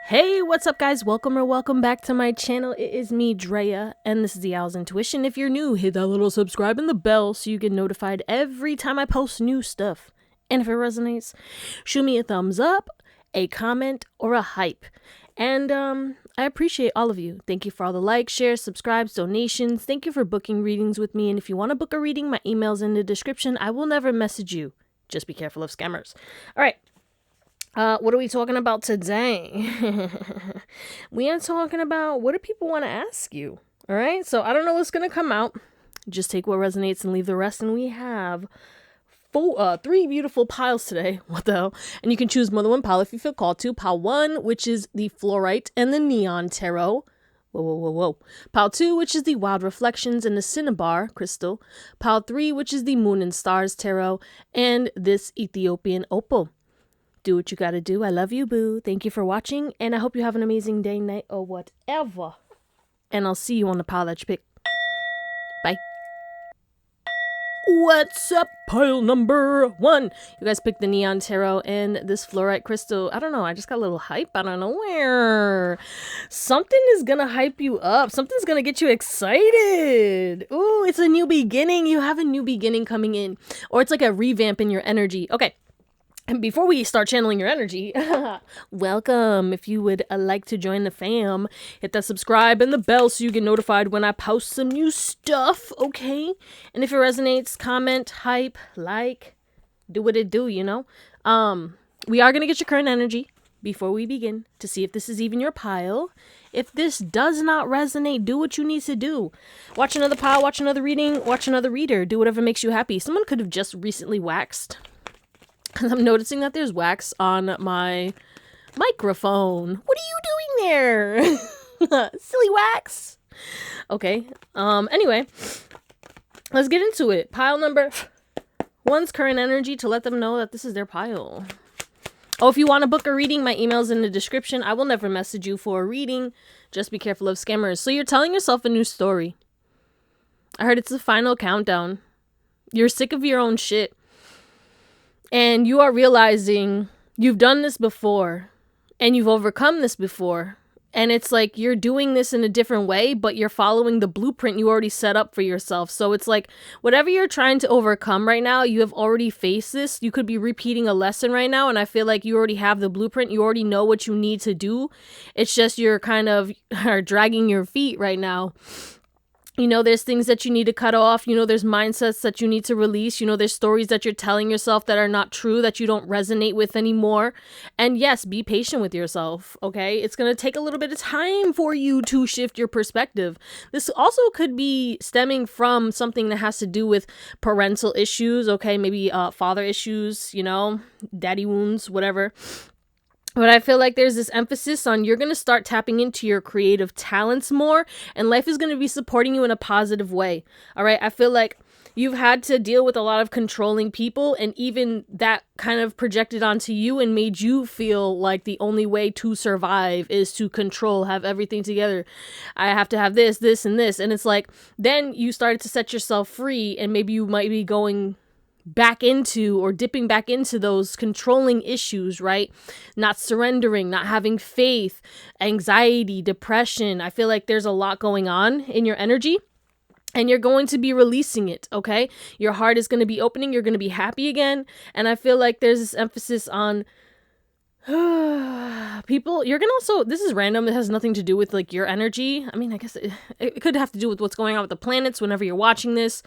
Hey, what's up guys? Welcome back to my channel. It is me, Drea, and this is Theowlsintuition. If you're new, hit that little subscribe and the bell so you get notified every time I post new stuff. And if it resonates, shoot me a thumbs up, a comment, or a hype. And I appreciate all of you. Thank you for all the likes, shares, subscribes, donations. Thank you for booking readings with me. And if you want to book a reading, my email's in the description. I will never message you. Just be careful of scammers. All right. What are we talking about today? We are talking about what do people want to ask you? All right. So I don't know what's going to come out. Just take what resonates and leave the rest. And we have three beautiful piles today. What the hell? And you can choose more than one pile if you feel called to. Pile 1, which is the Fluorite and the Neon Tarot. Whoa. Pile 2, which is the Wild Reflections and the Cinnabar Crystal. Pile 3, which is the Moon and Stars Tarot. And this Ethiopian Opal. Do what you gotta do. I love you, boo. Thank you for watching, and I hope you have an amazing day, night, or whatever. And I'll see you on the pile that you pick. Bye. What's up, pile number 1? You guys picked the Neon Tarot and this Fluorite Crystal. I don't know, I just got a little hype out of nowhere. Something is gonna hype you up. Something's gonna get you excited. Ooh, it's a new beginning. You have a new beginning coming in. Or it's like a revamp in your energy. Okay. And before we start channeling your energy, welcome. If you would like to join the fam, hit that subscribe and the bell so you get notified when I post some new stuff, okay? And if it resonates, comment, hype, like, do what it do, you know? We are going to get your current energy before we begin to see if this is even your pile. If this does not resonate, do what you need to do. Watch another pile, watch another reading, watch another reader. Do whatever makes you happy. Someone could have just recently waxed. Because I'm noticing that there's wax on my microphone. What are you doing there? Silly wax. Okay. Anyway, let's get into it. Pile number 1's current energy to let them know that this is their pile. Oh, if you want to book a reading, my email's in the description. I will never message you for a reading. Just be careful of scammers. So you're telling yourself a new story. I heard it's the final countdown. You're sick of your own shit. And you are realizing you've done this before and you've overcome this before. And it's like you're doing this in a different way, but you're following the blueprint you already set up for yourself. So it's like whatever you're trying to overcome right now, you have already faced this. You could be repeating a lesson right now. And I feel like you already have the blueprint. You already know what you need to do. It's just you're kind of are dragging your feet right now. You know, there's things that you need to cut off. You know, there's mindsets that you need to release. You know, there's stories that you're telling yourself that are not true, that you don't resonate with anymore. And yes, be patient with yourself, okay? It's going to take a little bit of time for you to shift your perspective. This also could be stemming from something that has to do with parental issues, okay? Maybe father issues, you know, daddy wounds, whatever. But I feel like there's this emphasis on you're going to start tapping into your creative talents more, and life is going to be supporting you in a positive way. All right. I feel like you've had to deal with a lot of controlling people, and even that kind of projected onto you and made you feel like the only way to survive is to control, have everything together. I have to have this, this, and this. And it's like, then you started to set yourself free, and maybe you might be going back into or dipping back into those controlling issues, right? Not surrendering, not having faith, anxiety, depression. I feel like there's a lot going on in your energy, and you're going to be releasing it, okay? Your heart is going to be opening. You're going to be happy again. And I feel like there's this emphasis on people. You're gonna also, this is random, it has nothing to do with like your energy. I mean, I guess it could have to do with what's going on with the planets. Whenever you're watching this,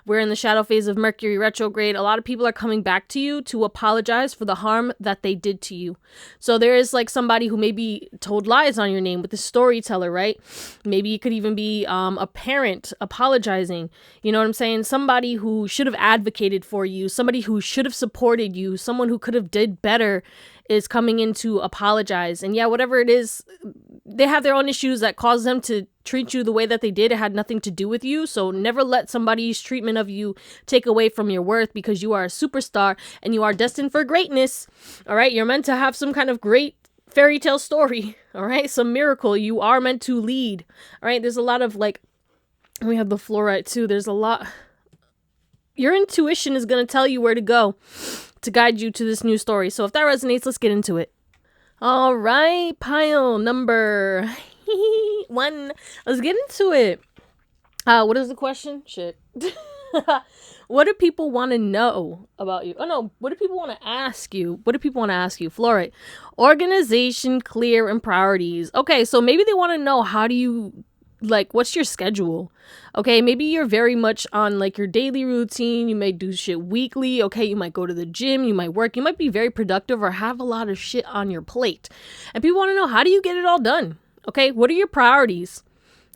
we're in the shadow phase of Mercury retrograde. A lot of people are coming back to you to apologize for the harm that they did to you. So there is like somebody who maybe told lies on your name with the storyteller, right? Maybe it could even be a parent apologizing. You know what I'm saying? Somebody who should have advocated for you, somebody who should have supported you, someone who could have did better is coming in to apologize. And yeah, whatever it is, they have their own issues that cause them to treat you the way that they did. It had nothing to do with you. So never let somebody's treatment of you take away from your worth, because you are a superstar and you are destined for greatness. All right. You're meant to have some kind of great fairy tale story. All right. Some miracle. You are meant to lead. All right. There's a lot of like, we have the Fluorite too. There's a lot. Your intuition is going to tell you where to go to guide you to this new story. So if that resonates, let's get into it. All right, pile number 1. Let's get into it. What is the question? Shit. What do people want to know about you? Oh no, what do people want to ask you? What do people want to ask you? Fluorite. Organization, clear, and priorities. Okay, so maybe they want to know, how do you, like, what's your schedule? Okay, maybe you're very much on like your daily routine. You may do shit weekly. Okay, you might go to the gym, you might work, you might be very productive or have a lot of shit on your plate. And people want to know, how do you get it all done? Okay, what are your priorities?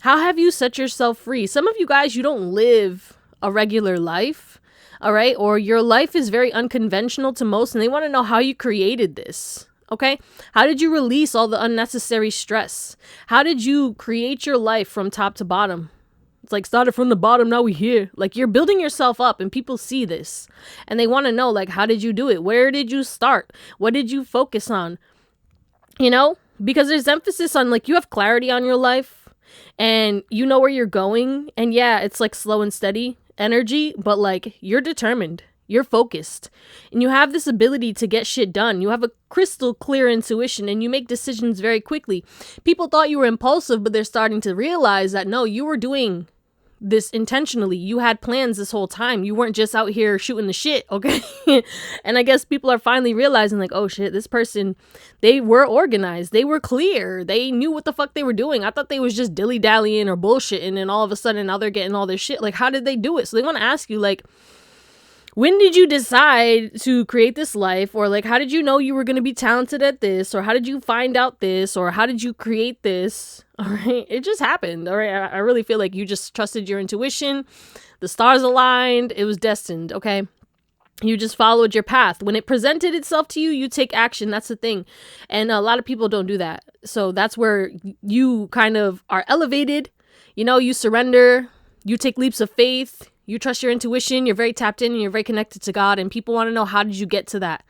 How have you set yourself free? Some of you guys, you don't live a regular life, all right? Or your life is very unconventional to most, and they want to know how you created this, okay? How did you release all the unnecessary stress? How did you create your life from top to bottom? It's like, started from the bottom, now we here. Like, you're building yourself up, and people see this, and they want to know, like, how did you do it? Where did you start? What did you focus on? You know? Because there's emphasis on, like, you have clarity on your life, and you know where you're going, and yeah, it's like slow and steady energy, but like, you're determined, you're focused, and you have this ability to get shit done. You have a crystal clear intuition, and you make decisions very quickly. People thought you were impulsive, but they're starting to realize that no, you were doing this intentionally. You had plans this whole time. You weren't just out here shooting the shit, okay? And I guess people are finally realizing, like, oh shit, this person, they were organized, they were clear, they knew what the fuck they were doing. I thought they was just dilly-dallying or bullshitting, and all of a sudden now they're getting all this shit. Like, how did they do it? So they want to ask you, like, when did you decide to create this life? Or like, how did you know you were going to be talented at this? Or how did you find out this? Or how did you create this? All right. It just happened. All right. I really feel like you just trusted your intuition. The stars aligned. It was destined. Okay. You just followed your path. When it presented itself to you, you take action. That's the thing. And a lot of people don't do that. So that's where you kind of are elevated. You know, you surrender. You take leaps of faith. You trust your intuition. You're very tapped in and you're very connected to God. And people want to know, how did you get to that?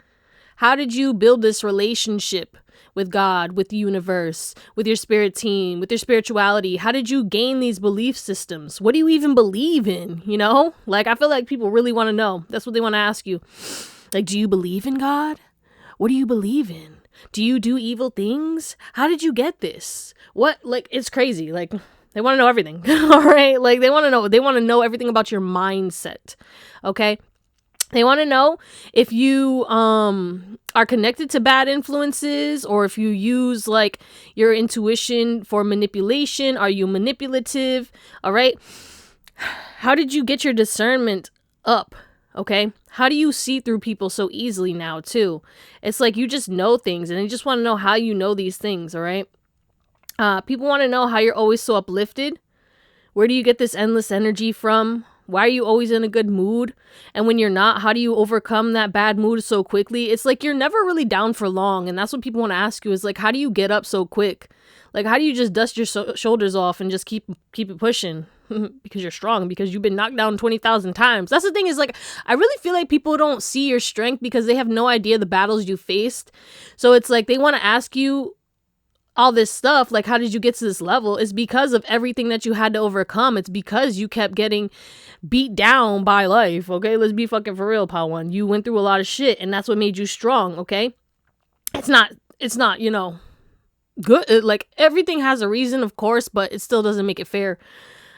How did you build this relationship with God, with the universe, with your spirit team, with your spirituality? How did you gain these belief systems? What do you even believe in? You know, like, I feel like people really want to know. That's what they want to ask you. Like, do you believe in God? What do you believe in? Do you do evil things? How did you get this? What? Like, it's crazy. Like, they want to know everything. All right. Like, they want to know everything about your mindset. Okay. They want to know if you are connected to bad influences, or if you use like your intuition for manipulation. Are you manipulative? All right. How did you get your discernment up? Okay. How do you see through people so easily now too? It's like you just know things, and they just want to know how you know these things. All right. People want to know how you're always so uplifted. Where do you get this endless energy from? Why are you always in a good mood? And when you're not, how do you overcome that bad mood so quickly? It's like you're never really down for long. And that's what people want to ask you, is like, how do you get up so quick? Like, how do you just dust your shoulders off and just keep it pushing? Because you're strong, because you've been knocked down 20,000 times. That's the thing, is like, I really feel like people don't see your strength because they have no idea the battles you faced. So it's like they want to ask you all this stuff, like, how did you get to this level? It's because of everything that you had to overcome. It's because you kept getting beat down by life. Okay, let's be fucking for real, pal one. You went through a lot of shit, and that's what made you strong. Okay, it's not, you know, good. Like, everything has a reason, of course, but it still doesn't make it fair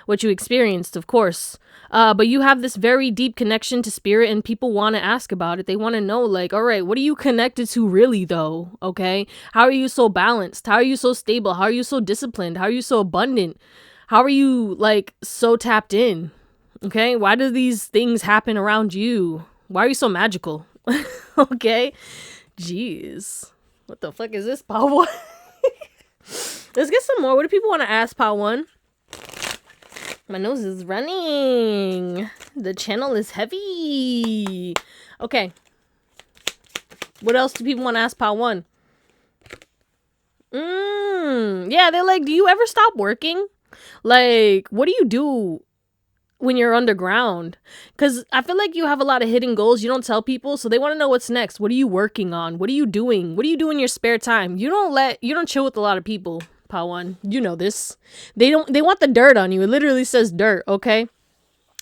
what you experienced, of course. But you have this very deep connection to spirit, and people want to ask about it. They want to know, like, all right, what are you connected to really, though? Okay, how are you so balanced? How are you so stable? How are you so disciplined? How are you so abundant? How are you, like, so tapped in? Okay, why do these things happen around you? Why are you so magical? Okay, jeez, what the fuck is this, Power One? Let's get some more. What do people want to ask, Power One? My nose is running. The channel is heavy. Okay. What else do people want to ask Power One? Yeah, they're like, do you ever stop working? Like, what do you do when you're underground? Because I feel like you have a lot of hidden goals you don't tell people, so they want to know what's next. What are you working on? What are you doing? What do you do in your spare time? You don't chill with a lot of people. One, you know this. They want the dirt on you. It literally says dirt, okay?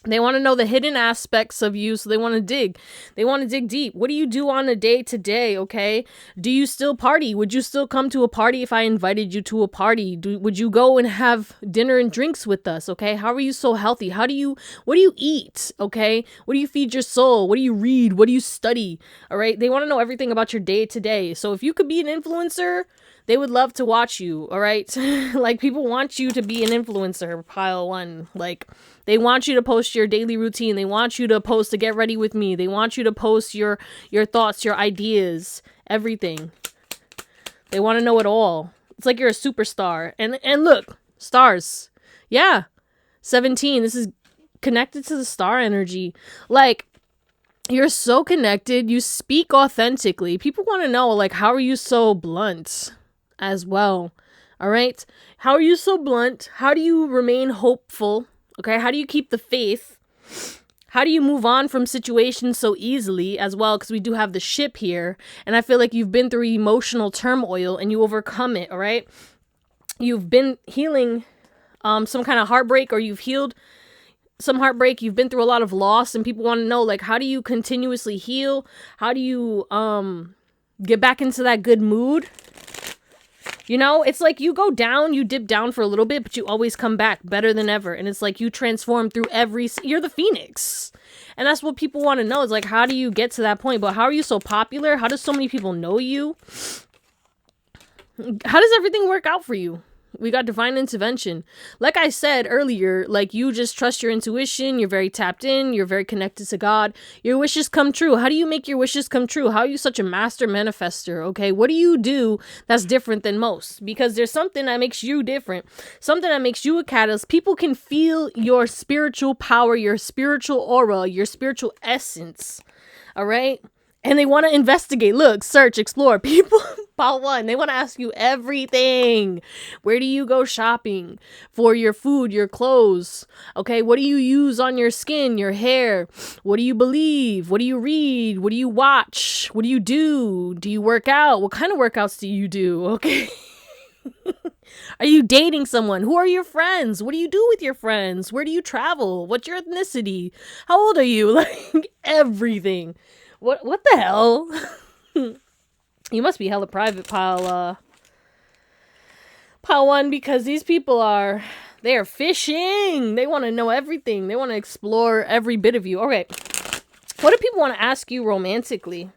They want to know the hidden aspects of you, so they want to dig. They want to dig deep. What do you do on a day-to-day, okay? Do you still party? Would you still come to a party if I invited you to a party? Would you go and have dinner and drinks with us, okay? How are you so healthy? What do you eat, okay? What do you feed your soul? What do you read? What do you study, all right? They want to know everything about your day-to-day. So if you could be an influencer, they would love to watch you, all right? Like, people want you to be an influencer, pile one. Like, they want you to post your daily routine. They want you to post to get ready with me. They want you to post your thoughts, your ideas, everything. They want to know it all. It's like you're a superstar. And look, stars. Yeah. 17. This is connected to the star energy. Like, you're so connected. You speak authentically. People want to know, like, how are you so blunt as well? All right. How are you so blunt? How do you remain hopeful? Okay. How do you keep the faith? How do you move on from situations so easily as well? Because we do have the ship here. And I feel like you've been through emotional turmoil and you overcome it. All right. You've been healing some kind of heartbreak, or you've healed some heartbreak. You've been through a lot of loss, and people want to know, like, how do you continuously heal? How do you get back into that good mood? You know, it's like you go down, you dip down for a little bit, but you always come back better than ever. And it's like you transform through you're the phoenix. And that's what people want to know. It's like, how do you get to that point? But how are you so popular? How does so many people know you? How does everything work out for you? We got divine intervention. Like I said earlier, like, you just trust your intuition. You're very tapped in. You're very connected to God. Your wishes come true. How do you make your wishes come true? How are you such a master manifester? Okay. What do you do that's different than most? Because there's something that makes you different. Something that makes you a catalyst. People can feel your spiritual power, your spiritual aura, your spiritual essence. All right. And they want to investigate, look, search, explore. People, part one, they want to ask you everything. Where do you go shopping for your food, your clothes? Okay, what do you use on your skin, your hair? What do you believe? What do you read? What do you watch? What do you do? Do you work out? What kind of workouts do you do? Okay. Are you dating someone? Who are your friends? What do you do with your friends? Where do you travel? What's your ethnicity? How old are you? Like, everything. What the hell? You must be hella private, pile one, because these people they're fishing. They want to know everything. They want to explore every bit of you. Okay. What do people want to ask you romantically?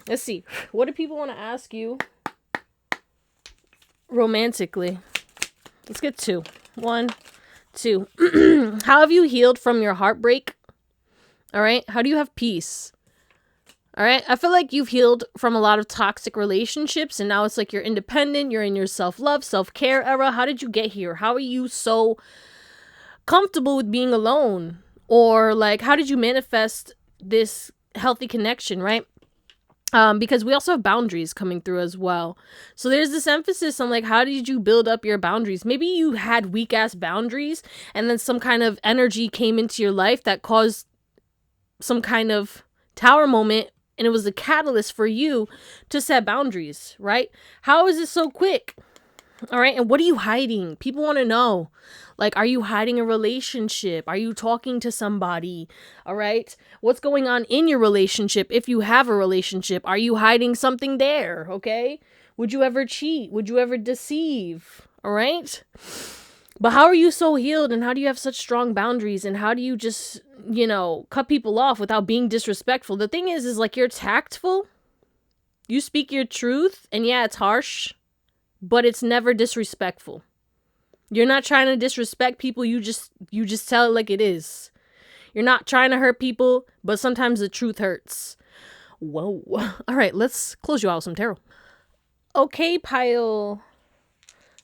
Let's see. What do people want to ask you romantically? Let's get 2. 1, 2. How have you healed from your heartbreak? All right. How do you have peace? All right. I feel like you've healed from a lot of toxic relationships, and now it's like you're independent. You're in your self-love, self-care era. How did you get here? How are you so comfortable with being alone? Or, like, how did you manifest this healthy connection, right? Because we also have boundaries coming through as well. So there's this emphasis on, like, how did you build up your boundaries? Maybe you had weak ass boundaries, and then some kind of energy came into your life that caused some kind of tower moment, and it was the catalyst for you to set boundaries, right? How is it so quick? All right. And what are you hiding? People want to know, like, are you hiding a relationship? Are you talking to somebody? All right. What's going on in your relationship? If you have a relationship, are you hiding something there? Okay. Would you ever cheat? Would you ever deceive? All right. But how are you so healed, and how do you have such strong boundaries, and how do you just, cut people off without being disrespectful? The thing is like, you're tactful. You speak your truth, and yeah, it's harsh, but it's never disrespectful. You're not trying to disrespect people. You just tell it like it is. You're not trying to hurt people, but sometimes the truth hurts. Whoa. All right, let's close you out with some tarot. Okay, pile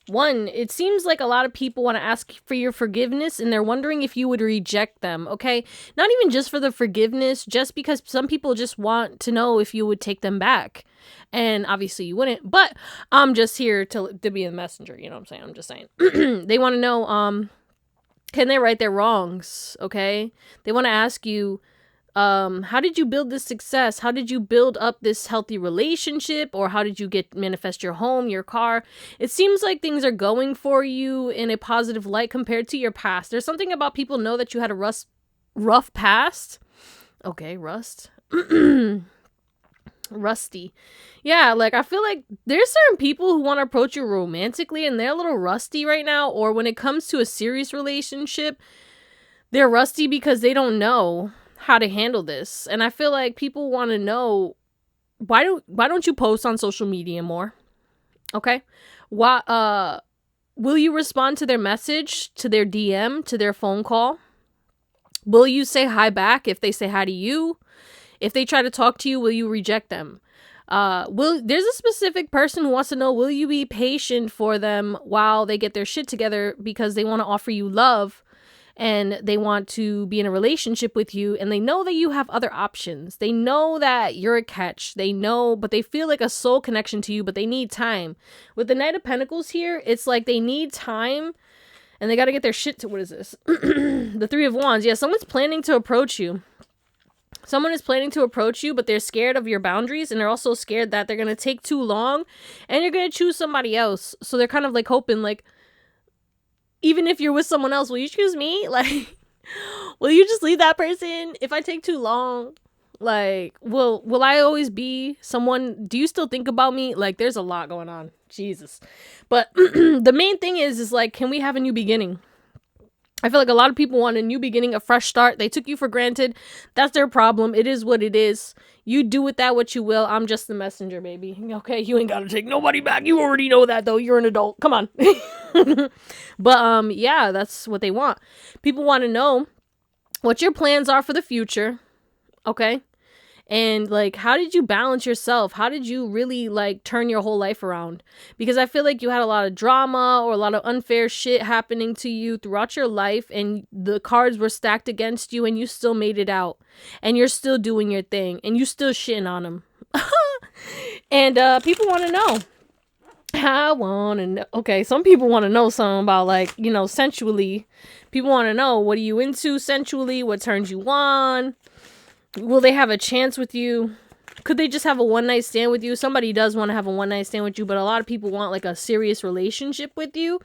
1, it seems like a lot of people want to ask for your forgiveness, and they're wondering if you would reject them, okay? Not even just for the forgiveness, just because some people just want to know if you would take them back. And obviously you wouldn't, but I'm just here to be the messenger, you know what I'm saying? I'm just saying. They want to know, can they right their wrongs, okay? They want to ask you, how did you build this success? How did you build up this healthy relationship? Or how did you manifest your home, your car? It seems like things are going for you in a positive light compared to your past. There's something about people know that you had a rough rough past. Okay, rust. Rusty. Yeah, like I feel like there's certain people who want to approach you romantically and they're a little rusty right now, or when it comes to a serious relationship, they're rusty because they don't know how to handle this. And I feel like people want to know, why don't you post on social media more? Okay? Why will you respond to their message, to their DM, to their phone call? Will you say hi back if they say hi to you? If they try to talk to you, will you reject them? There's a specific person who wants to know, will you be patient for them while they get their shit together because they want to offer you love and they want to be in a relationship with you, and they know that you have other options. They know that you're a catch. They know, but they feel like a soul connection to you, but they need time. With the Knight of Pentacles here, it's like they need time and they got to get their shit to, what is this? The Three of Wands. Yeah, someone's planning to approach you. Someone is planning to approach you, but they're scared of your boundaries, and they're also scared that they're going to take too long and you're going to choose somebody else. So they're kind of like hoping, like, even if you're with someone else, will you choose me? Like, will you just leave that person if I take too long? Like, will I always be someone? Do you still think about me? Like, there's a lot going on. Jesus. But the main thing is like, can we have a new beginning? I feel like a lot of people want a new beginning, a fresh start. They took you for granted. That's their problem. It is what it is. You do with that what you will. I'm just the messenger, baby. Okay, you ain't got to take nobody back. You already know that, though. You're an adult. Come on. But, yeah, that's what they want. People want to know what your plans are for the future. Okay? And, like, how did you balance yourself? How did you really, like, turn your whole life around? Because I feel like you had a lot of drama or a lot of unfair shit happening to you throughout your life, and the cards were stacked against you, and you still made it out. And you're still doing your thing, and you still shitting on them. And people want to know. I want to know. Okay, some people want to know something about, like, you know, sensually. People want to know, what are you into sensually? What turns you on? Will they have a chance with you? Could they just have a one-night stand with you? Somebody does want to have a one-night stand with you, but a lot of people want, like, a serious relationship with you.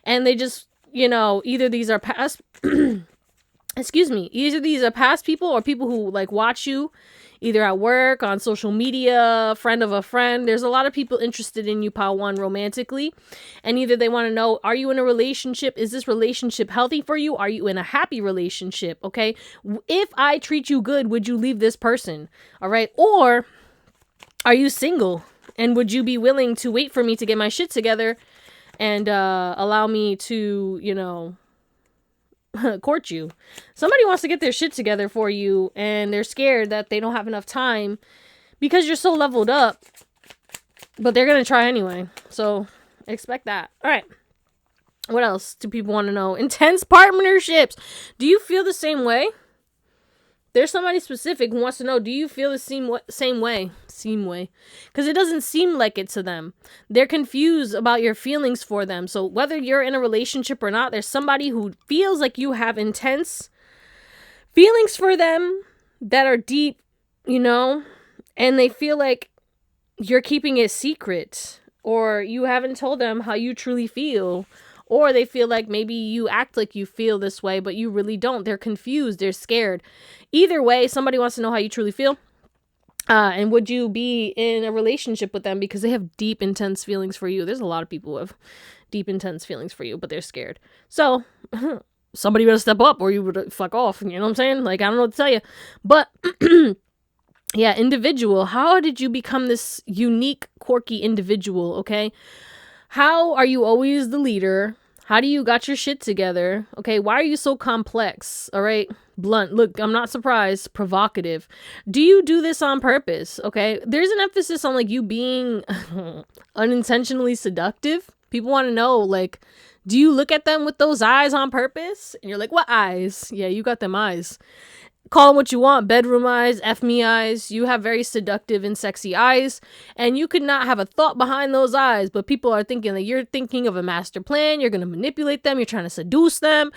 And they just, you know, either these are past... excuse me. Either these are past people or people who, like, watch you either at work, on social media, friend of a friend. There's a lot of people interested in you, Pile 1, romantically. And either they want to know, are you in a relationship? Is this relationship healthy for you? Are you in a happy relationship? Okay. If I treat you good, would you leave this person? All right. Or are you single? And would you be willing to wait for me to get my shit together and allow me to, you know, court you? Somebody wants to get their shit together for you, and they're scared that they don't have enough time because you're so leveled up, but they're gonna try anyway, so expect that. All right, what else do people want to know? Intense partnerships. Do you feel the same way? There's somebody specific who wants to know, do you feel the same way? Because it doesn't seem like it to them. They're confused about your feelings for them. So whether you're in a relationship or not, there's somebody who feels like you have intense feelings for them that are deep, you know, and they feel like you're keeping it secret, or you haven't told them how you truly feel. Or they feel like maybe you act like you feel this way, but you really don't. They're confused. They're scared. Either way, somebody wants to know how you truly feel. And would you be in a relationship with them because they have deep, intense feelings for you? There's a lot of people who have deep, intense feelings for you, but they're scared. So somebody better step up or you would fuck off. You know what I'm saying? Like, I don't know what to tell you. But yeah, individual. How did you become this unique, quirky individual? Okay. How are you always the leader? How do you got your shit together? Okay, why are you so complex? All right, blunt. Look, I'm not surprised. Provocative. Do you do this on purpose? Okay, there's an emphasis on, like, you being unintentionally seductive. People want to know, like, do you look at them with those eyes on purpose? And you're like, what eyes? Yeah, you got them eyes. Call them what you want, bedroom eyes, F-me eyes. You have very seductive and sexy eyes, and you could not have a thought behind those eyes, but people are thinking that you're thinking of a master plan, you're going to manipulate them, you're trying to seduce them.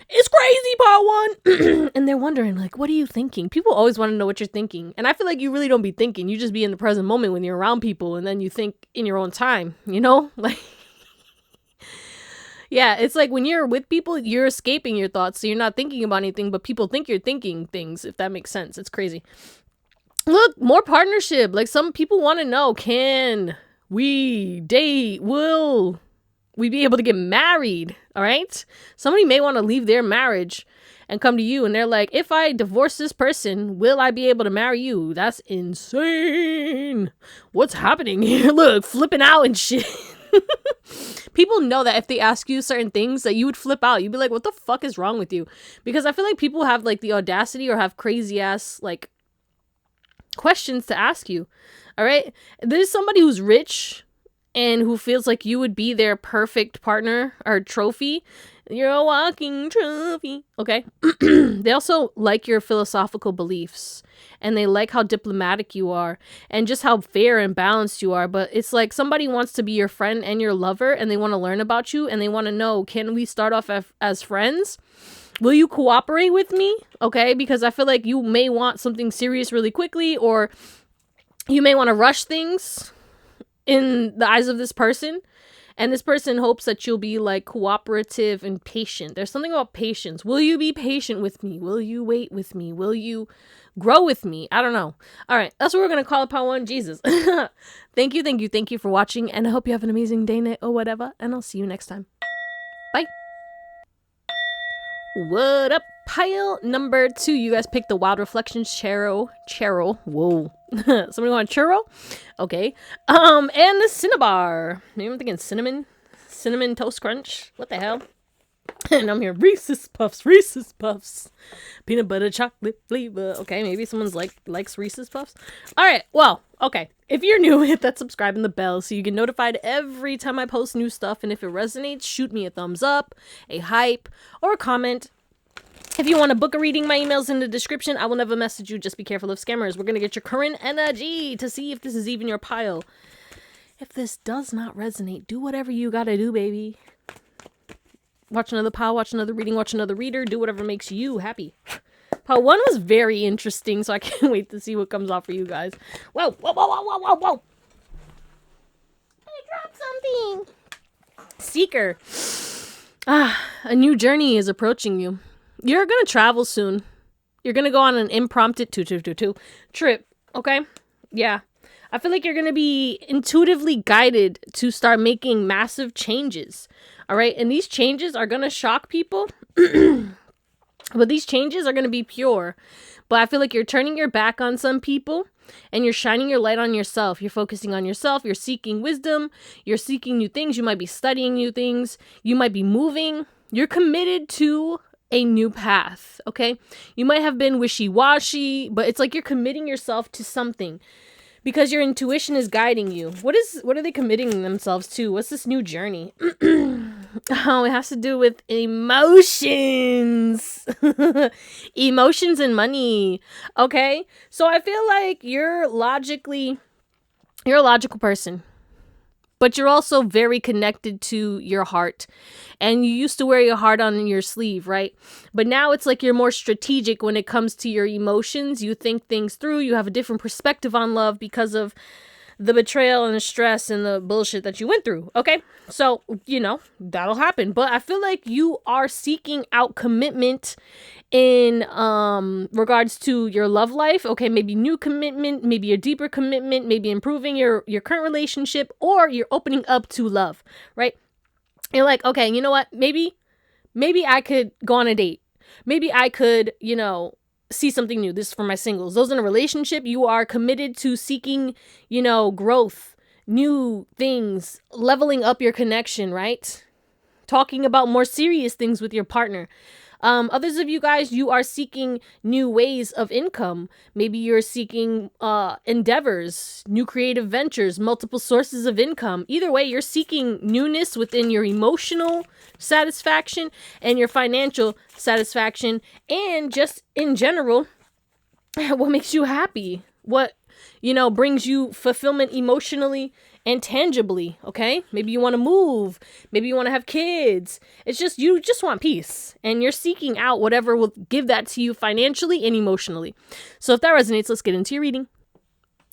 It's crazy, part 1. And they're wondering, like, what are you thinking? People always want to know what you're thinking, and I feel like you really don't be thinking. You just be in the present moment when you're around people, and then you think in your own time, you know? Like, Yeah, it's like when you're with people, you're escaping your thoughts, so you're not thinking about anything, but people think you're thinking things, if that makes sense. It's crazy. Look, more partnership. Like, some people want to know, can we date? Will we be able to get married? All right? Somebody may want to leave their marriage and come to you, and they're like, if I divorce this person, will I be able to marry you? That's insane. What's happening here? Look, flipping out and shit. People know that if they ask you certain things that you would flip out. You'd be like, what the fuck is wrong with you? Because I feel like people have like the audacity or have crazy ass like questions to ask you. All right? There's somebody who's rich and who feels like you would be their perfect partner or trophy. You're a walking trophy. Okay. They also like your philosophical beliefs, and they like how diplomatic you are and just how fair and balanced you are. But it's like somebody wants to be your friend and your lover, and they want to learn about you, and they want to know, can we start off as friends? Will you cooperate with me? Okay. Because I feel like you may want something serious really quickly, or you may want to rush things in the eyes of this person. And this person hopes that you'll be like cooperative and patient. There's something about patience. Will you be patient with me? Will you wait with me? Will you grow with me? I don't know. All right. That's what we're going to call upon one Jesus. Thank you for watching. And I hope you have an amazing day, night, or whatever. And I'll see you next time. Bye. What up? Pile number 2. You guys picked the Wild Reflections Churro. Whoa. Somebody want a churro? Okay. And the Cinnabar. Maybe I'm thinking cinnamon toast crunch. What the hell? And I'm here, Reese's Puffs. Peanut butter chocolate flavor. Okay, maybe someone's likes Reese's Puffs. All right, well, okay. If you're new, hit that subscribe and the bell so you get notified every time I post new stuff. And if it resonates, shoot me a thumbs up, a hype, or a comment. If you want to book a reading, my email's in the description. I will never message you. Just be careful of scammers. We're going to get your current energy to see if this is even your pile. If this does not resonate, do whatever you got to do, baby. Watch another pile, watch another reading, watch another reader. Do whatever makes you happy. Pile 1 was very interesting, so I can't wait to see what comes out for you guys. Whoa. I dropped something. Seeker. A new journey is approaching you. You're going to travel soon. You're going to go on an impromptu trip, okay? Yeah. I feel like you're going to be intuitively guided to start making massive changes, all right? And these changes are going to shock people, but these changes are going to be pure. But I feel like you're turning your back on some people, and you're shining your light on yourself. You're focusing on yourself. You're seeking wisdom. You're seeking new things. You might be studying new things. You might be moving. You're committed to a new path, okay? You might have been wishy-washy, but it's like you're committing yourself to something because your intuition is guiding you. What are they committing themselves to? What's this new journey? Oh, it has to do with emotions. Emotions and money, okay? So I feel like you're a logical person. But you're also very connected to your heart. And you used to wear your heart on your sleeve, right? But now it's like you're more strategic when it comes to your emotions. You think things through. You have a different perspective on love because of the betrayal and the stress and the bullshit that you went through, okay? So, that'll happen. But I feel like you are seeking out commitment in regards to your love life. Okay, maybe new commitment, maybe a deeper commitment, maybe improving your current relationship, or you're opening up to love, right? You're like, okay, you know what? Maybe I could go on a date. Maybe I could, see something new. This is for my singles. Those in a relationship, you are committed to seeking, growth, new things, leveling up your connection, right? Talking about more serious things with your partner. Others of you guys, you are seeking new ways of income. Maybe you're seeking endeavors, new creative ventures, multiple sources of income. Either way, you're seeking newness within your emotional satisfaction and your financial satisfaction, and just in general, what makes you happy? What, brings you fulfillment emotionally and tangibly, okay? Maybe you want to move. Maybe you want to have kids. It's just, you just want peace. And you're seeking out whatever will give that to you financially and emotionally. So if that resonates, let's get into your reading.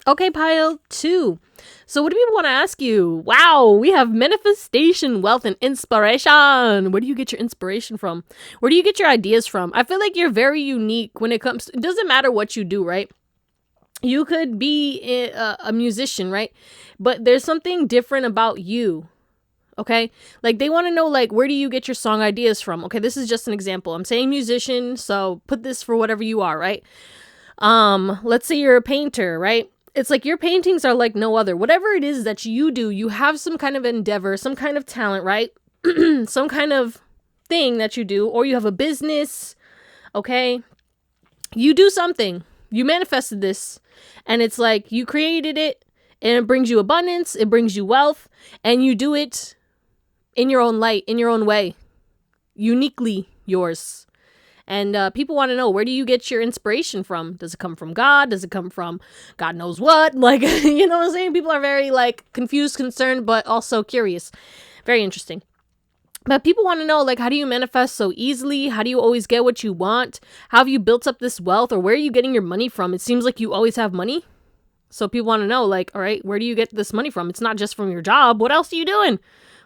Okay, pile 2. So what do people want to ask you? Wow, we have manifestation, wealth, and inspiration. Where do you get your inspiration from? Where do you get your ideas from? I feel like you're very unique when it comes to, it doesn't matter what you do, right? You could be a musician, right? But there's something different about you. Okay, like they want to know, like, where do you get your song ideas from? Okay, this is just an example. I'm saying musician, so put this for whatever you are, right? Let's say you're a painter, right? It's like your paintings are like no other. Whatever it is that you do, you have some kind of endeavor, some kind of talent, right? Some kind of thing that you do, or you have a business, okay? You do something. You manifested this, and it's like you created it, and it brings you abundance, it brings you wealth, and you do it in your own light, in your own way, uniquely yours. And people want to know, where do you get your inspiration from? Does it come from God? Does it come from God knows what? Like, you know what I'm saying? People are very, like, confused, concerned, but also curious. Very interesting. But people want to know, like, how do you manifest so easily? How do you always get what you want? How have you built up this wealth? Or where are you getting your money from? It seems like you always have money. So people want to know, like, all right, where do you get this money from? It's not just from your job. What else are you doing?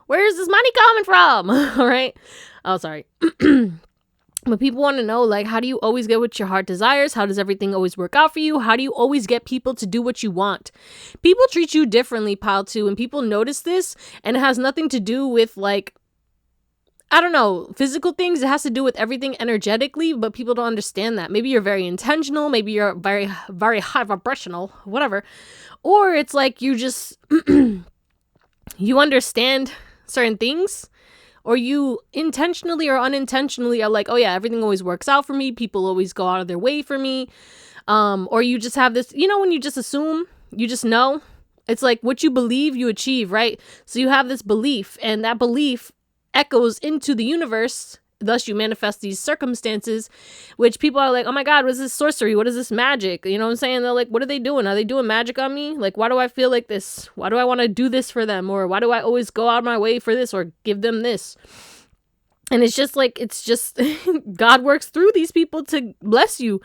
Where is this money coming from? All right. Oh, sorry. But people want to know, like, how do you always get what your heart desires? How does everything always work out for you? How do you always get people to do what you want? People treat you differently, pile 2, and people notice this, and it has nothing to do with, like, I don't know, physical things. It has to do with everything energetically, but people don't understand that. Maybe you're very intentional. Maybe you're very, very high vibrational, whatever. Or it's like you just, you understand certain things, or you intentionally or unintentionally are like, oh yeah, everything always works out for me. People always go out of their way for me. Or you just have this, you know, when you just assume, you just know. It's like what you believe, you achieve, right? So you have this belief, and that belief echoes into the universe. Thus, you manifest these circumstances, which people are like, oh my God, what is this sorcery? What is this magic? You know what I'm saying? They're like, what are they doing? Are they doing magic on me? Like, why do I feel like this? Why do I want to do this for them? Or why do I always go out of my way for this or give them this? And it's just like, it's just God works through these people to bless you.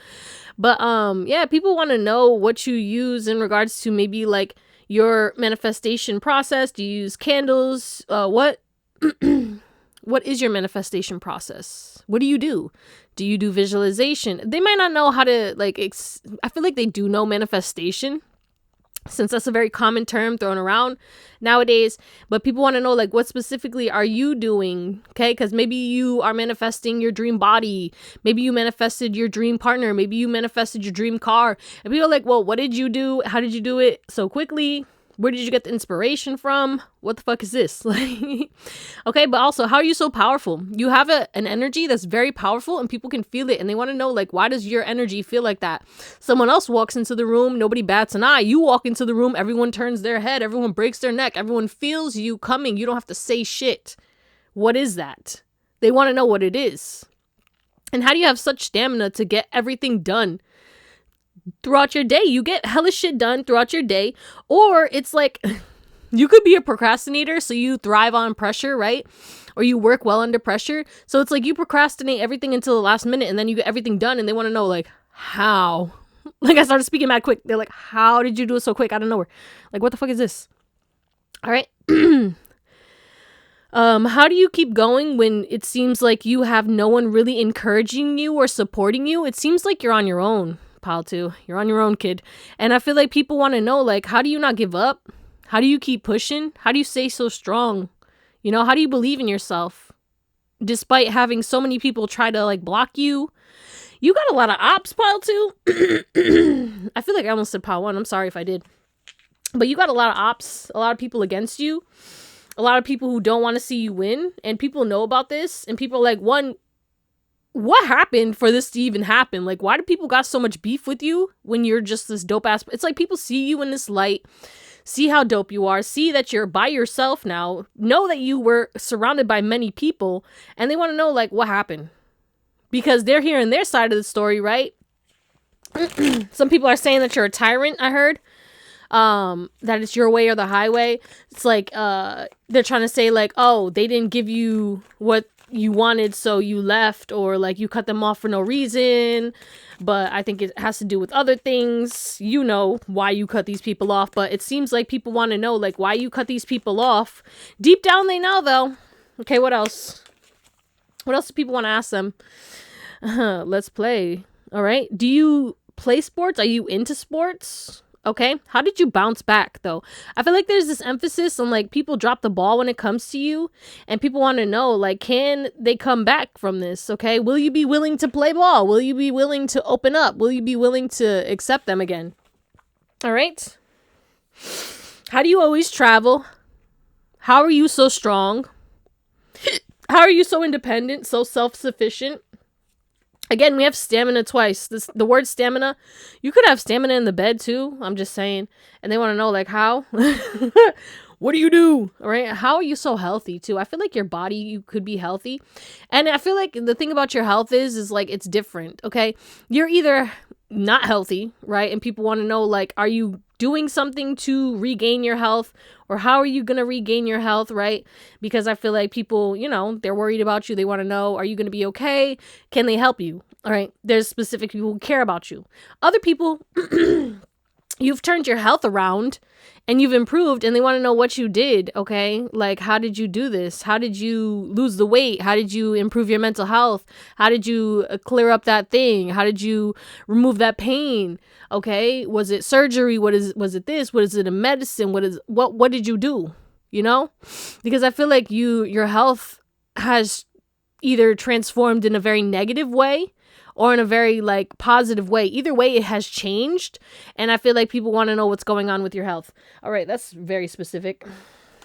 But yeah, people want to know what you use in regards to maybe like your manifestation process. Do you use candles? What is your manifestation process? What do you do? Do you do visualization? They might not know how to, like, I feel like they do know manifestation, since that's a very common term thrown around nowadays. But people want to know, like, what specifically are you doing? Okay, because maybe you are manifesting your dream body. Maybe you manifested your dream partner. Maybe you manifested your dream car. And people are like, well, what did you do? How did you do it so quickly? Where did you get the inspiration from? What the fuck is this? Like, okay, but also, how are you so powerful? You have an energy that's very powerful, and people can feel it, and they want to know, like, why does your energy feel like that? Someone else walks into the room, nobody bats an eye. You walk into the room, everyone turns their head, everyone breaks their neck, everyone feels you coming. You don't have to say shit. What is that? They want to know what it is. And how do you have such stamina to get everything done throughout your day? You get hella shit done throughout your day. Or it's like, you could be a procrastinator, so you thrive on pressure, right? Or you work well under pressure. So it's like you procrastinate everything until the last minute, and then you get everything done, and they want to know, like, how? Like, I started speaking mad quick. They're like, how did you do it so quick out of nowhere? Like, what the fuck is this? All right. How do you keep going when it seems like you have no one really encouraging you or supporting you? It seems like you're on your own. Pile 2, you're on your own, kid. And I feel like people want to know, like, how do you not give up? How do you keep pushing? How do you stay so strong? You know, how do you believe in yourself despite having so many people try to, like, block you? You got a lot of ops, Pile 2. I feel like I almost said Pile 1. I'm sorry if I did. But you got a lot of ops, a lot of people against you, a lot of people who don't want to see you win, and people know about this, and people are like, one, what happened for this to even happen? Like, why do people got so much beef with you when you're just this dope ass? It's like people see you in this light, see how dope you are, see that you're by yourself now, know that you were surrounded by many people, and they want to know, like, what happened? Because they're hearing their side of the story, right? Some people are saying that you're a tyrant, I heard. That it's your way or the highway. It's like, they're trying to say, like, oh, they didn't give you what you wanted, so you left, or like you cut them off for no reason. But I think it has to do with other things. You know why you cut these people off, but it seems like people want to know like why you cut these people off. Deep down they know though. Okay, what else? What else do people want to ask them? Let's play. All right. Do you play sports? Are you into sports? Okay. How did you bounce back though? I feel like there's this emphasis on like people drop the ball when it comes to you, and people want to know like, can they come back from this? Okay. Will you be willing to play ball? Will you be willing to open up? Will you be willing to accept them again? All right. How do you always travel? How are you so strong? How are you so independent, so self-sufficient? Again, we have stamina twice. The word stamina, you could have stamina in the bed too. I'm just saying. And they want to know like how? What do you do? All right. How are you so healthy too? I feel like your body, you could be healthy. And I feel like the thing about your health is like, it's different. Okay. You're either not healthy, right? And people want to know like, are you doing something to regain your health, or how are you going to regain your health, right? Because I feel like people, you know, they're worried about you. They want to know, are you going to be okay? Can they help you? All right. There's specific people who care about you. Other people, you've turned your health around and you've improved, and they want to know what you did. Okay. Like, how did you do this? How did you lose the weight? How did you improve your mental health? How did you clear up that thing? How did you remove that pain? Okay. Was it surgery? Was it this? What is it, a medicine? What did you do? You know, because I feel like your health has either transformed in a very negative way or in a very like positive way. Either way, it has changed. And I feel like people want to know what's going on with your health. All right. That's very specific.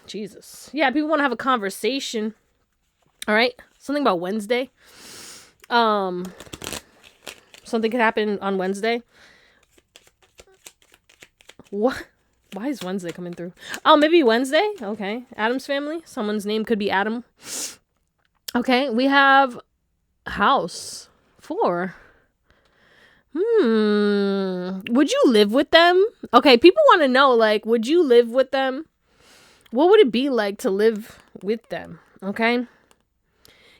Jesus. Yeah. People want to have a conversation. All right. Something about Wednesday. Something could happen on Wednesday. What? Why is Wednesday coming through? Oh, maybe Wednesday? Okay. Adam's family. Someone's name could be Adam. Okay. We have house 4. Would you live with them? Okay. People want to know, like, would you live with them? What would it be like to live with them? Okay.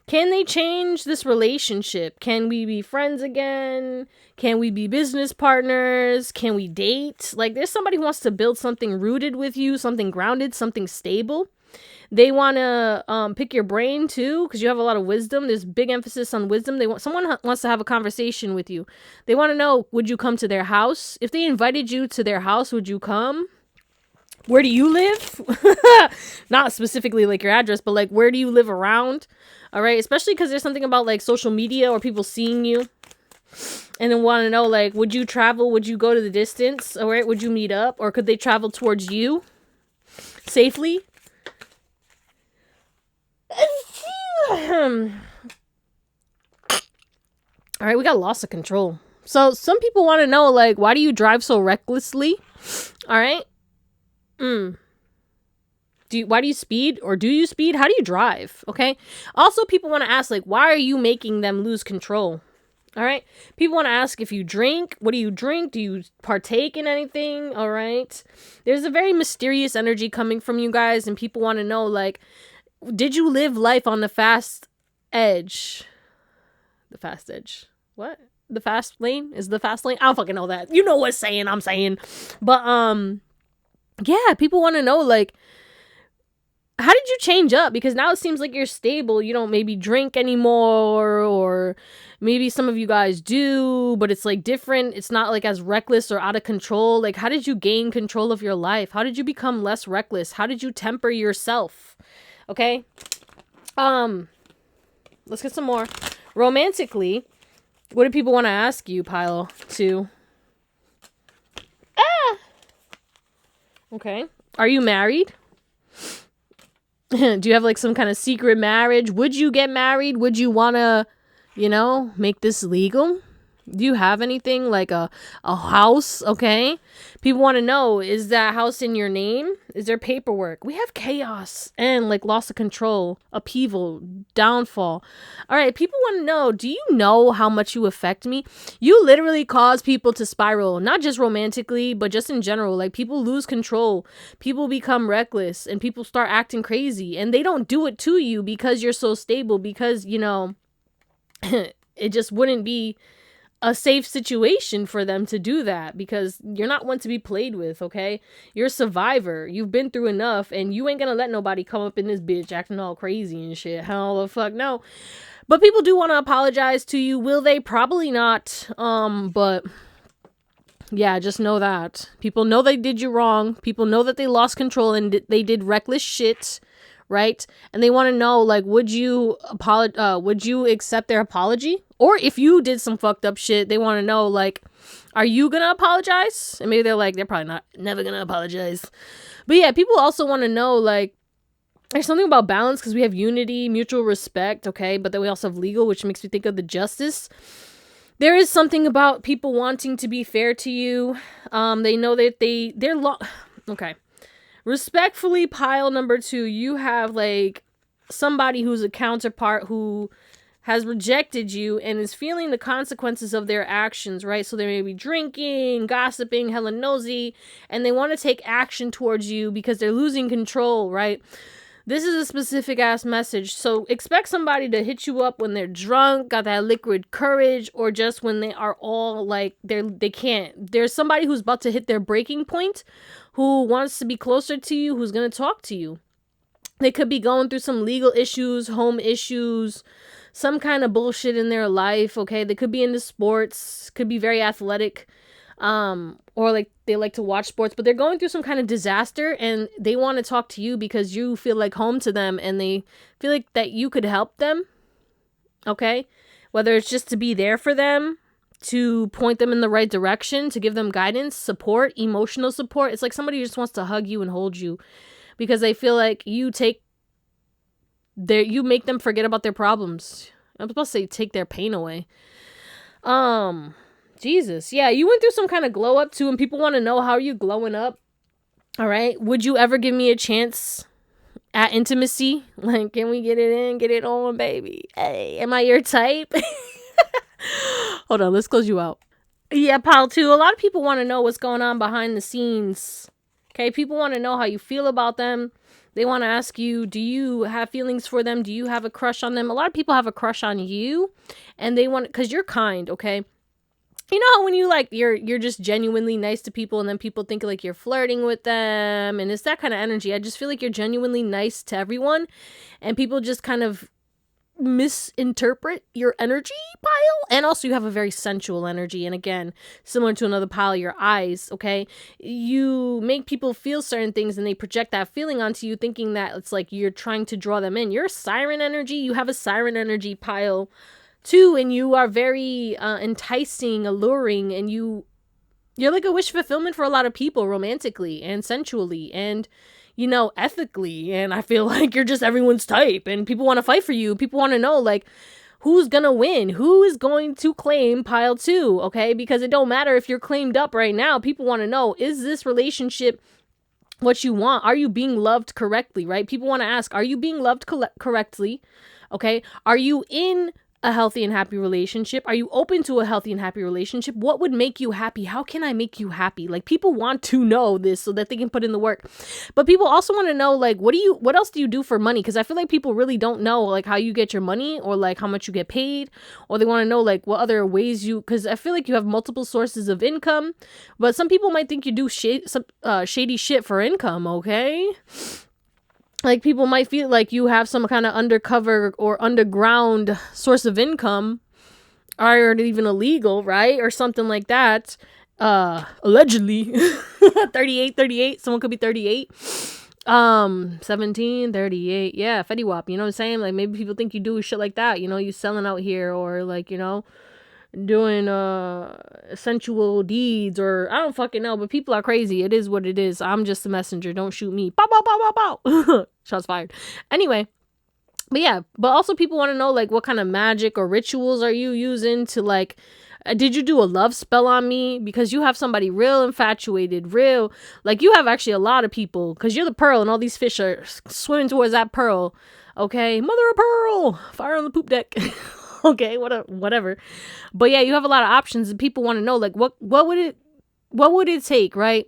Can they change this relationship? Can we be friends again? Can we be business partners? Can we date? Like, there's somebody who wants to build something rooted with you, something grounded, something stable. They want to pick your brain too, because you have a lot of wisdom. There's big emphasis on wisdom. Someone wants to have a conversation with you. They want to know, would you come to their house? If they invited you to their house, would you come? Where do you live? Not specifically like your address, but like, where do you live around? All right. Especially because there's something about like social media or people seeing you and then want to know, like, would you travel? Would you go to the distance? All right. Would you meet up, or could they travel towards you safely? All right. We got loss of control. So some people want to know, like, why do you drive so recklessly? All right. Why do you speed, or do you speed? How do you drive? Okay. Also, people want to ask, like, why are you making them lose control? All right. People want to ask if you drink. What do you drink? Do you partake in anything? All right. There's a very mysterious energy coming from you guys, and people want to know, like, did you live life on the fast edge? The fast edge. What? The fast lane? Is the fast lane? I don't fucking know that. You know what I'm saying. But, yeah, people want to know, like, how did you change up? Because now it seems like you're stable. You don't maybe drink anymore, or maybe some of you guys do, but it's like different. It's not like as reckless or out of control. Like, how did you gain control of your life? How did you become less reckless? How did you temper yourself? Okay. Let's get some more. Romantically, what do people want to ask you, pile 2? Okay. Are you married? Do you have like some kind of secret marriage? Would you get married? Would you want to, make this legal? Do you have anything like a house? Okay. People want to know, is that house in your name? Is there paperwork? We have chaos and like loss of control, upheaval, downfall. All right. People want to know, do you know how much you affect me? You literally cause people to spiral, not just romantically, but just in general. Like people lose control, people become reckless, and people start acting crazy, and they don't do it to you because you're so stable, because, you know, it just wouldn't be a safe situation for them to do that, because you're not one to be played with, okay? You're a survivor. You've been through enough, and you ain't gonna let nobody come up in this bitch acting all crazy and shit. Hell the fuck no. But people do want to apologize to you. Will they? Probably not. But yeah, just know that. People know they did you wrong. People know that they lost control and they did reckless shit, right? And they want to know, like, would you accept their apology? Or if you did some fucked up shit, they want to know, like, are you gonna apologize? And maybe they're like, they're probably never gonna apologize. But yeah, people also want to know, like, there's something about balance, because we have unity, mutual respect, okay? But then we also have legal, which makes me think of the justice. There is something about people wanting to be fair to you. They know that they're okay. Respectfully, pile number 2, you have like somebody who's a counterpart who has rejected you and is feeling the consequences of their actions, right? So they may be drinking, gossiping, hella nosy, and they want to take action towards you because they're losing control, right? This is a specific ass message. So expect somebody to hit you up when they're drunk, got that liquid courage, or just when they are all like they can't. There's somebody who's about to hit their breaking point, who wants to be closer to you, who's going to talk to you. They could be going through some legal issues, home issues, some kind of bullshit in their life, okay? They could be into sports, could be very athletic, or like they like to watch sports, but they're going through some kind of disaster and they want to talk to you because you feel like home to them and they feel like that you could help them, okay? Whether it's just to be there for them, to point them in the right direction, to give them guidance, support, emotional support. It's like somebody just wants to hug you and hold you because they feel like you make them forget about their problems. I'm supposed to say take their pain away. Jesus. Yeah, you went through some kind of glow up too, and people want to know, how are you glowing up? All right. Would you ever give me a chance at intimacy? Like, can we get it in, get it on, baby? Hey, am I your type? Hold on, let's close you out. Yeah, pile 2. A lot of people want to know what's going on behind the scenes. Okay, people want to know how you feel about them. They want to ask you, do you have feelings for them? Do you have a crush on them? A lot of people have a crush on you, and they want, because you're kind, okay? You know how when you like, you're just genuinely nice to people, and then people think like you're flirting with them, and it's that kind of energy. I just feel like you're genuinely nice to everyone, and people just kind of misinterpret your energy pile. And also you have a very sensual energy, and again, similar to another pile, your eyes, okay? You make people feel certain things and they project that feeling onto you, thinking that it's like you're trying to draw them in. You're siren energy. You have a siren energy pile 2, and you are very enticing, alluring, and you're like a wish fulfillment for a lot of people, romantically and sensually and, you know, ethically. And I feel like you're just everyone's type, and people want to fight for you. People want to know, like, who's gonna win? Who is going to claim pile 2, okay? Because it don't matter if you're claimed up right now. People want to know, is this relationship what you want? Are you being loved correctly, right? People want to ask, are you being loved correctly? Okay? Are you in a healthy and happy relationship? Are you open to a healthy and happy relationship? What would make you happy? How can I make you happy? Like, people want to know this so that they can put in the work. But people also want to know, like, what else do you do for money? Because I feel like people really don't know, like, how you get your money, or like how much you get paid, or they want to know, like, what other ways because I feel like you have multiple sources of income, but some people might think you do shady shit for income, okay? Like, people might feel like you have some kind of undercover or underground source of income, or even illegal, right? Or something like that. Allegedly. 38. Someone could be 38. 17, 38. Yeah, Fetty Wap. You know what I'm saying? Like, maybe people think you do shit like that. You know, you selling out here, or like, you know, doing sensual deeds, or I don't fucking know, but people are crazy. It is what it is. I'm just a messenger. Don't shoot me. Bow, bow, bow, bow, bow. Shots fired. Anyway, but yeah, but also people want to know, like, what kind of magic or rituals are you using to, like, Did you do a love spell on me? Because you have somebody real infatuated, real, like you have actually a lot of people, because you're the pearl and all these fish are swimming towards that pearl. Okay, mother of pearl, fire on the poop deck. Okay, whatever. But yeah, you have a lot of options and people want to know, like, what would it take, right?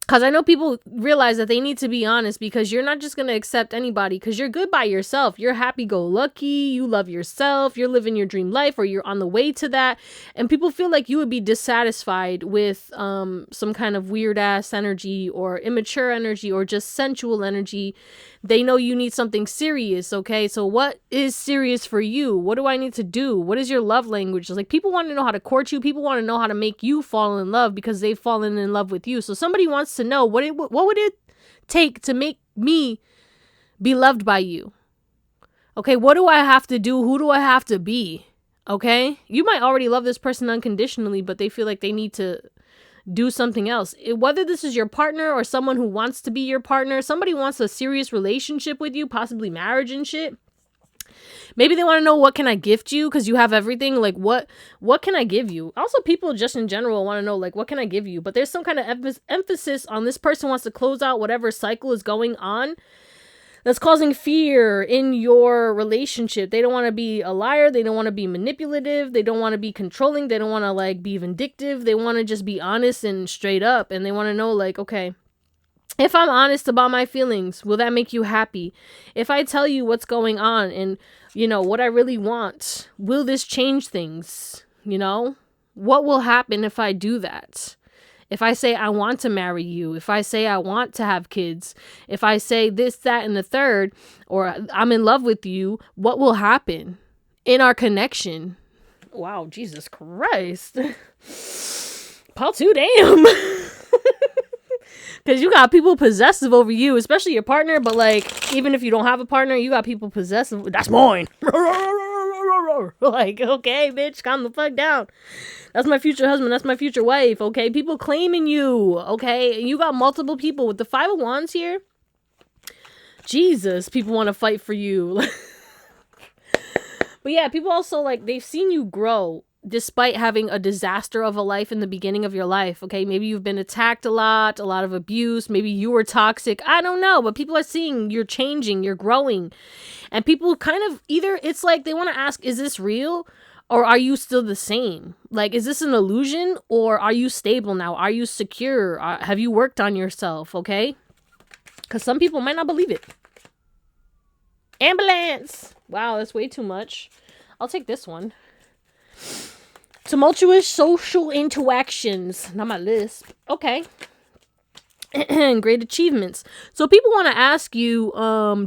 Because I know people realize that they need to be honest, because you're not just going to accept anybody because you're good by yourself. You're happy-go-lucky. You love yourself. You're living your dream life, or you're on the way to that. And people feel like you would be dissatisfied with some kind of weird-ass energy or immature energy or just sensual energy. They know you need something serious, okay? So what is serious for you? What do I need to do? What is your love language? Like, people want to know how to court you. People want to know how to make you fall in love because they've fallen in love with you. So somebody wants to know, what would it take to make me be loved by you? Okay, what do I have to do? Who do I have to be? Okay? You might already love this person unconditionally, but they feel like they need to do something else. Whether this is your partner or someone who wants to be your partner, somebody wants a serious relationship with you, possibly marriage and shit. Maybe they want to know, what can I gift you? Because you have everything. Like, what can I give you? Also, people just in general want to know, like, what can I give you? But there's some kind of emphasis on this person wants to close out whatever cycle is going on that's causing fear in your relationship. They don't want to be a liar. They don't want to be manipulative. They don't want to be controlling. They don't want to, like, be vindictive. They want to just be honest and straight up. And they want to know, like, okay, if I'm honest about my feelings, will that make you happy? If I tell you what's going on and, you know, what I really want, will this change things? You know, what will happen if I do that? If I say I want to marry you, if I say I want to have kids, if I say this, that, and the third, or I'm in love with you, what will happen in our connection? Wow, Jesus Christ. Paul too, damn. Because you got people possessive over you, especially your partner, but like, even if you don't have a partner, you got people possessive. That's mine. Like, okay, bitch, calm the fuck down. That's my future husband. That's my future wife. Okay, people claiming you. Okay, and you got multiple people with the Five of Wands here. Jesus, people want to fight for you. But yeah, people also, like, they've seen you grow despite having a disaster of a life in the beginning of your life. Okay, maybe you've been attacked a lot of abuse. Maybe you were toxic. I don't know, but people are seeing you're changing, you're growing. And people kind of, either it's like they want to ask, is this real? Or are you still the same? Like, is this an illusion? Or are you stable now? Are you secure? Have you worked on yourself? Okay? Because some people might not believe it. Ambulance! Wow, that's way too much. I'll take this one. Tumultuous social interactions. Not my lisp. Okay. Great achievements. So people want to ask you,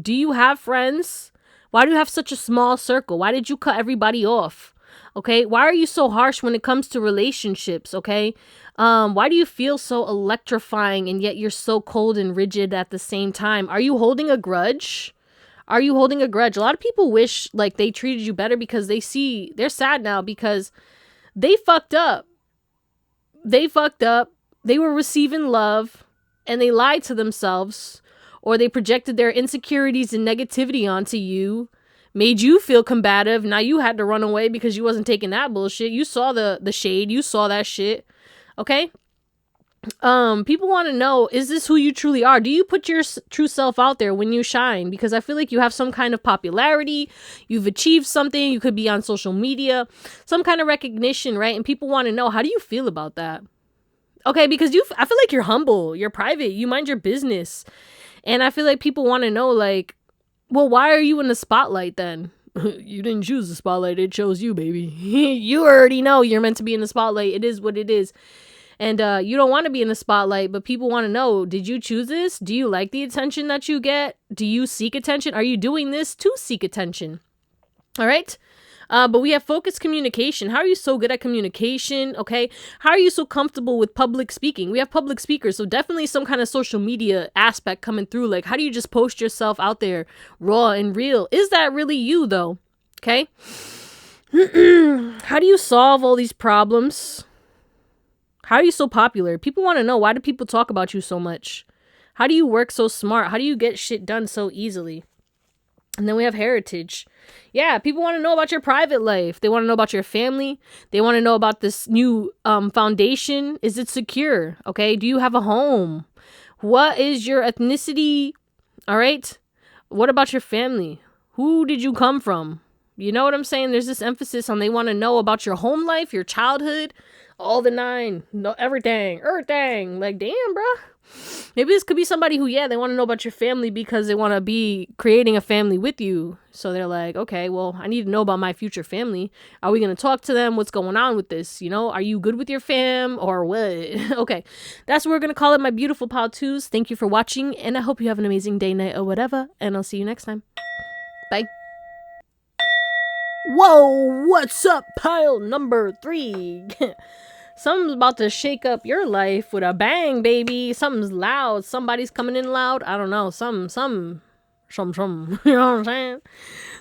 do you have friends? Why do you have such a small circle? Why did you cut everybody off? Okay, why are you so harsh when it comes to relationships? Okay, why do you feel so electrifying and yet you're so cold and rigid at the same time? Are you holding a grudge? Are you holding a grudge? A lot of people wish like they treated you better because they're sad now because they fucked up. They fucked up. They were receiving love and they lied to themselves, or they projected their insecurities and negativity onto you. Made you feel combative. Now you had to run away because you wasn't taking that bullshit. You saw the shade. You saw that shit. Okay? People want to know, is this who you truly are? Do you put your true self out there when you shine? Because I feel like you have some kind of popularity. You've achieved something. You could be on social media. Some kind of recognition, right? And people want to know, how do you feel about that? Okay? Because I feel like you're humble. You're private. You mind your business. And I feel like people want to know, like, well, why are you in the spotlight then? You didn't choose the spotlight. It chose you, baby. You already know you're meant to be in the spotlight. It is what it is. And you don't want to be in the spotlight, but people want to know, did you choose this? Do you like the attention that you get? Do you seek attention? Are you doing this to seek attention? All right. But we have focused communication. How are you so good at communication? Okay. How are you so comfortable with public speaking? We have public speakers. So definitely some kind of social media aspect coming through. Like, how do you just post yourself out there raw and real? Is that really you though? Okay. How do you solve all these problems? How are you so popular? People want to know, why do people talk about you so much? How do you work so smart? How do you get shit done so easily? And then we have heritage. Yeah, people want to know about your private life. They want to know about your family. They want to know about this new foundation. Is it secure? Okay. Do you have a home? What is your ethnicity? All right. What about your family? Who did you come from? You know what I'm saying? There's this emphasis on they want to know about your home life, your childhood, all the nine, no, everything. Like, damn, bruh. Maybe this could be somebody who, yeah, they want to know about your family because they want to be creating a family with you. So they're like, okay, well, I need to know about my future family. Are we going to talk to them? What's going on with this? You know, are you good with your fam or what? Okay, that's what we're going to call it, my beautiful pal twos. Thank you for watching, and I hope you have an amazing day, night, or whatever, and I'll see you next time. Bye. Whoa, what's up, pile number 3? Something's about to shake up your life with a bang, baby. Something's loud. Somebody's coming in loud. I don't know. Some. You know what I'm saying?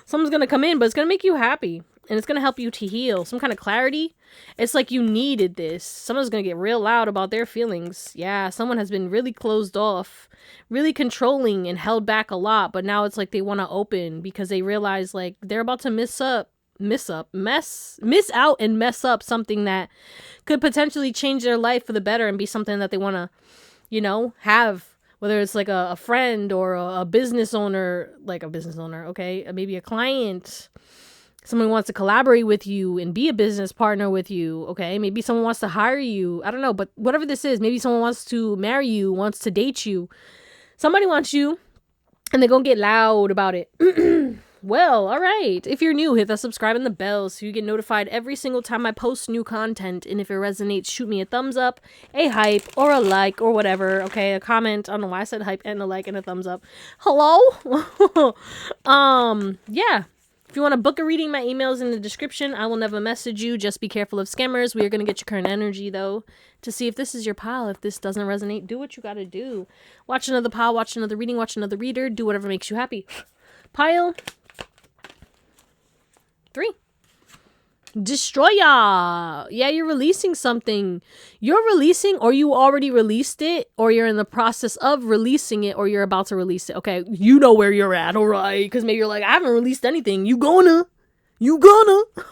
Something's gonna come in, but it's gonna make you happy. And it's gonna help you to heal. Some kind of clarity. It's like you needed this. Someone's gonna get real loud about their feelings. Yeah, someone has been really closed off, really controlling and held back a lot. But now it's like they want to open because they realize like they're about to miss out and mess up something that could potentially change their life for the better and be something that they want to, you know, have, whether it's like a friend or a business owner, okay, maybe a client, someone wants to collaborate with you and be a business partner with you, okay, maybe someone wants to hire you, I don't know, but whatever this is, maybe someone wants to marry you, wants to date you, somebody wants you, and they're gonna get loud about it. Well, all right. If you're new, hit the subscribe and the bell so you get notified every single time I post new content. And if it resonates, shoot me a thumbs up, a hype, or a like, or whatever. Okay, a comment. I don't know why I said hype and a like and a thumbs up. Hello? Yeah. If you want to book a reading, my email is in the description. I will never message you. Just be careful of scammers. We are going to get your current energy, though, to see if this is your pile. If this doesn't resonate, do what you got to do. Watch another pile, watch another reading, watch another reader. Do whatever makes you happy. Pile 3. Destroyer. Yeah, you're releasing something. You're releasing, or you already released it, or you're in the process of releasing it, or you're about to release it. Okay, you know where you're at, all right? Because maybe you're like, I haven't released anything. You gonna.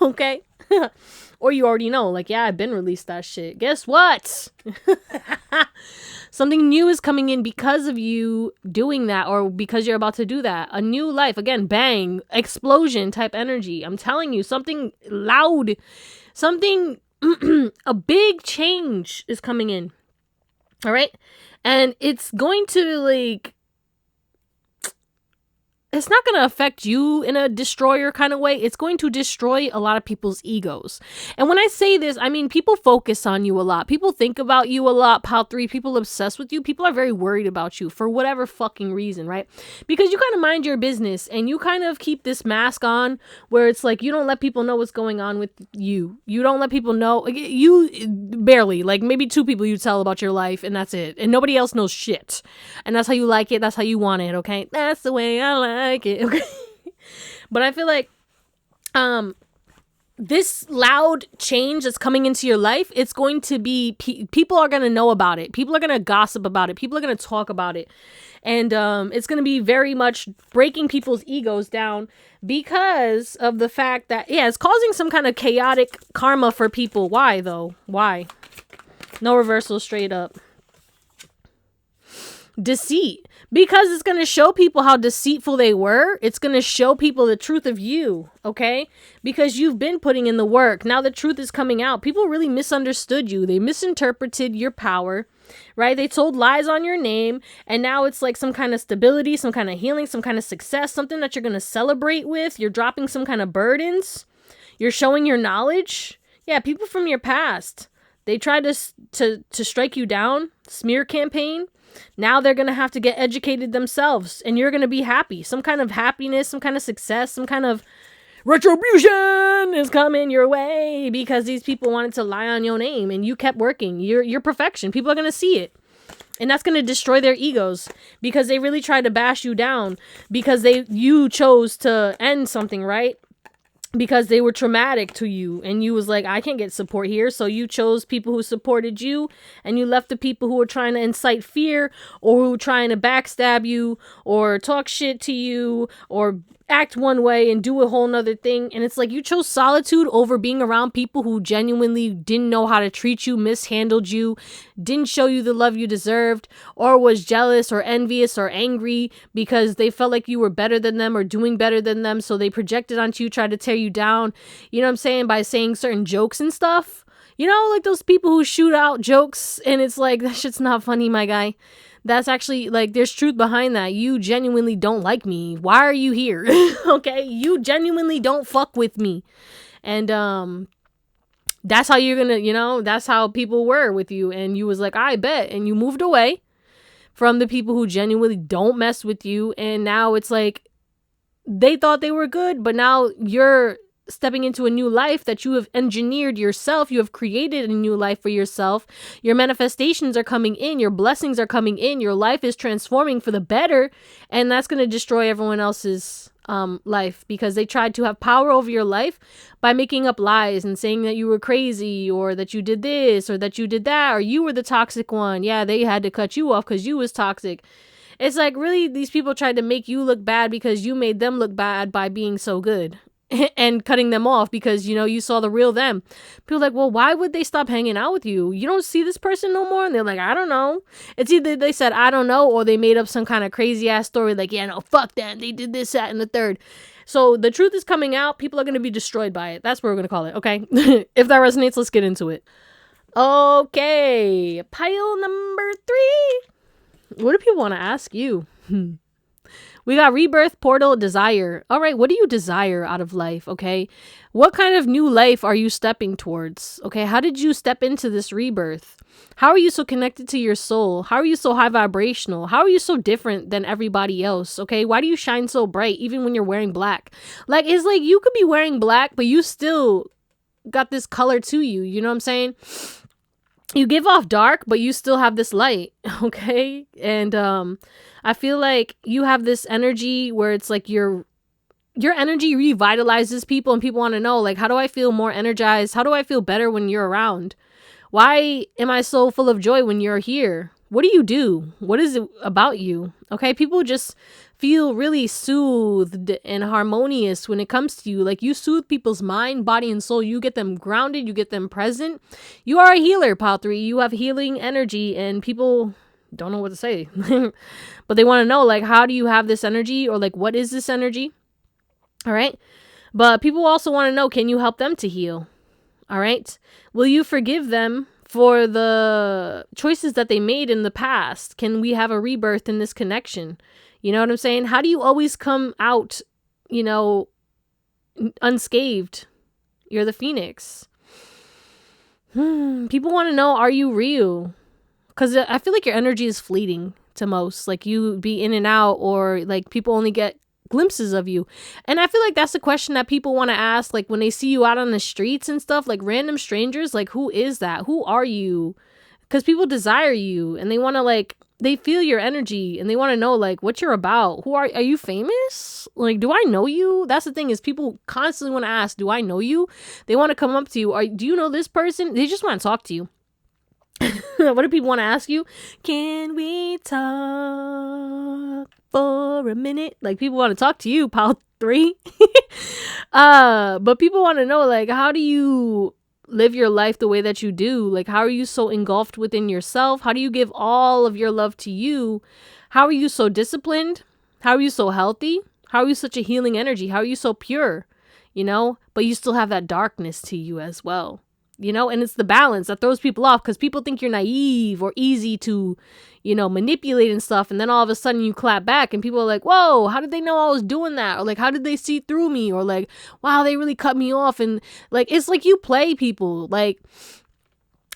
Okay? Or you already know, like, yeah, I've been released that shit. Guess what? Something new is coming in because of you doing that, or because you're about to do that. A new life. Again, bang, explosion type energy. I'm telling you, something loud, something, a big change is coming in. All right? And it's going to, like, it's not going to affect you in a destroyer kind of way. It's going to destroy a lot of people's egos. And when I say this, I mean, people focus on you a lot. People think about you a lot. Pile 3, people obsess with you. People are very worried about you for whatever fucking reason, right? Because you kind of mind your business and you kind of keep this mask on where it's like, you don't let people know what's going on with you. You don't let people know. You barely, like maybe 2 people you tell about your life and that's it. And nobody else knows shit. And that's how you like it. That's how you want it, okay? That's the way I like it, okay? But I feel like this loud change that's coming into your life, it's going to be people are going to know about it. People are going to gossip about it. People are going to talk about it. And it's going to be very much breaking people's egos down because of the fact that, yeah, it's causing some kind of chaotic karma for people. Why though? Why? No reversal, straight up. Deceit. Because it's going to show people how deceitful they were. It's going to show people the truth of you, okay? Because you've been putting in the work. Now the truth is coming out. People really misunderstood you. They misinterpreted your power, right? They told lies on your name. And now it's like some kind of stability, some kind of healing, some kind of success, something that you're going to celebrate with. You're dropping some kind of burdens. You're showing your knowledge. Yeah, people from your past. They tried to strike you down. Smear campaign. Now they're going to have to get educated themselves and you're going to be happy. Some kind of happiness, some kind of success, some kind of retribution is coming your way because these people wanted to lie on your name and you kept working. You're perfection. People are going to see it. And that's going to destroy their egos because they really tried to bash you down because you chose to end something, right? Because they were traumatic to you and you was like, I can't get support here. So you chose people who supported you and you left the people who were trying to incite fear or who were trying to backstab you or talk shit to you or act one way and do a whole nother thing. And it's like you chose solitude over being around people who genuinely didn't know how to treat you, mishandled you, didn't show you the love you deserved, or was jealous or envious or angry because they felt like you were better than them or doing better than them. So they projected onto you, tried to tear you down, you know what I'm saying, by saying certain jokes and stuff. You know, like those people who shoot out jokes and it's like, that shit's not funny, my guy. That's actually, like, there's truth behind that. You genuinely don't like me. Why are you here? Okay? You genuinely don't fuck with me. And, that's how you're gonna, you know, that's how people were with you. And you was like, I bet. And you moved away from the people who genuinely don't mess with you. And now it's like, they thought they were good, but now you're stepping into a new life that you have engineered yourself. You have created a new life for yourself. Your manifestations are coming in. Your blessings are coming in. Your life is transforming for the better. And that's going to destroy everyone else's life because they tried to have power over your life by making up lies and saying that you were crazy or that you did this or that you did that or you were the toxic one. Yeah, they had to cut you off because you was toxic. It's like, really, these people tried to make you look bad because you made them look bad by being so good. And cutting them off because, you know, you saw the real them. People are like, well, why would they stop hanging out with you? You don't see this person no more? And they're like, I don't know. It's either they said, I don't know, or they made up some kind of crazy ass story like, yeah, no, fuck that. They did this, that, and the third. So the truth is coming out. People are going to be destroyed by it. That's what we're going to call it, okay? If that resonates, let's get into it. Okay, pile number 3. What do people want to ask you? We got rebirth, portal, desire. All right, what do you desire out of life, okay? What kind of new life are you stepping towards, okay? How did you step into this rebirth? How are you so connected to your soul? How are you so high vibrational? How are you so different than everybody else, okay? Why do you shine so bright even when you're wearing black? Like, it's like you could be wearing black, but you still got this color to you, you know what I'm saying? You give off dark, but you still have this light, okay? And I feel like you have this energy where it's like your energy revitalizes people and people want to know, like, how do I feel more energized? How do I feel better when you're around? Why am I so full of joy when you're here? What do? What is it about you? Okay, people just feel really soothed and harmonious when it comes to you. Like, you soothe people's mind, body, and soul. You get them grounded. You get them present. You are a healer, Pile 3. You have healing energy, and people don't know what to say. But they want to know, like, how do you have this energy? Or, like, what is this energy? All right? But people also want to know, can you help them to heal? All right? Will you forgive them for the choices that they made in the past? Can we have a rebirth in this connection? You know what I'm saying? How do you always come out, you know, unscathed? You're the phoenix. People want to know, are you real? Because I feel like your energy is fleeting to most. Like, you be in and out, or like people only get glimpses of you. And I feel like that's the question that people want to ask, like when they see you out on the streets and stuff, like random strangers, like, who is that? Who are you? Because people desire you and they want to, like, they feel your energy and they want to know, like, what you're about. Who are you famous? Like, do I know you? That's the thing, is people constantly want to ask, do I know you? They want to come up to you. Do you know this person? They just want to talk to you. What do people want to ask you? Can we talk for a minute? Like, people want to talk to you, Pile 3. But people want to know, like, how do you live your life the way that you do? Like, how are you so engulfed within yourself? How do you give all of your love to you? How are you so disciplined? How are you so healthy? How are you such a healing energy? How are you so pure? You know, but you still have that darkness to you as well. You know, and it's the balance that throws people off, because people think you're naive or easy to, you know, manipulate and stuff. And then all of a sudden you clap back and people are like, whoa, how did they know I was doing that? Or like, how did they see through me? Or like, wow, they really cut me off. And like, it's like you play people. Like,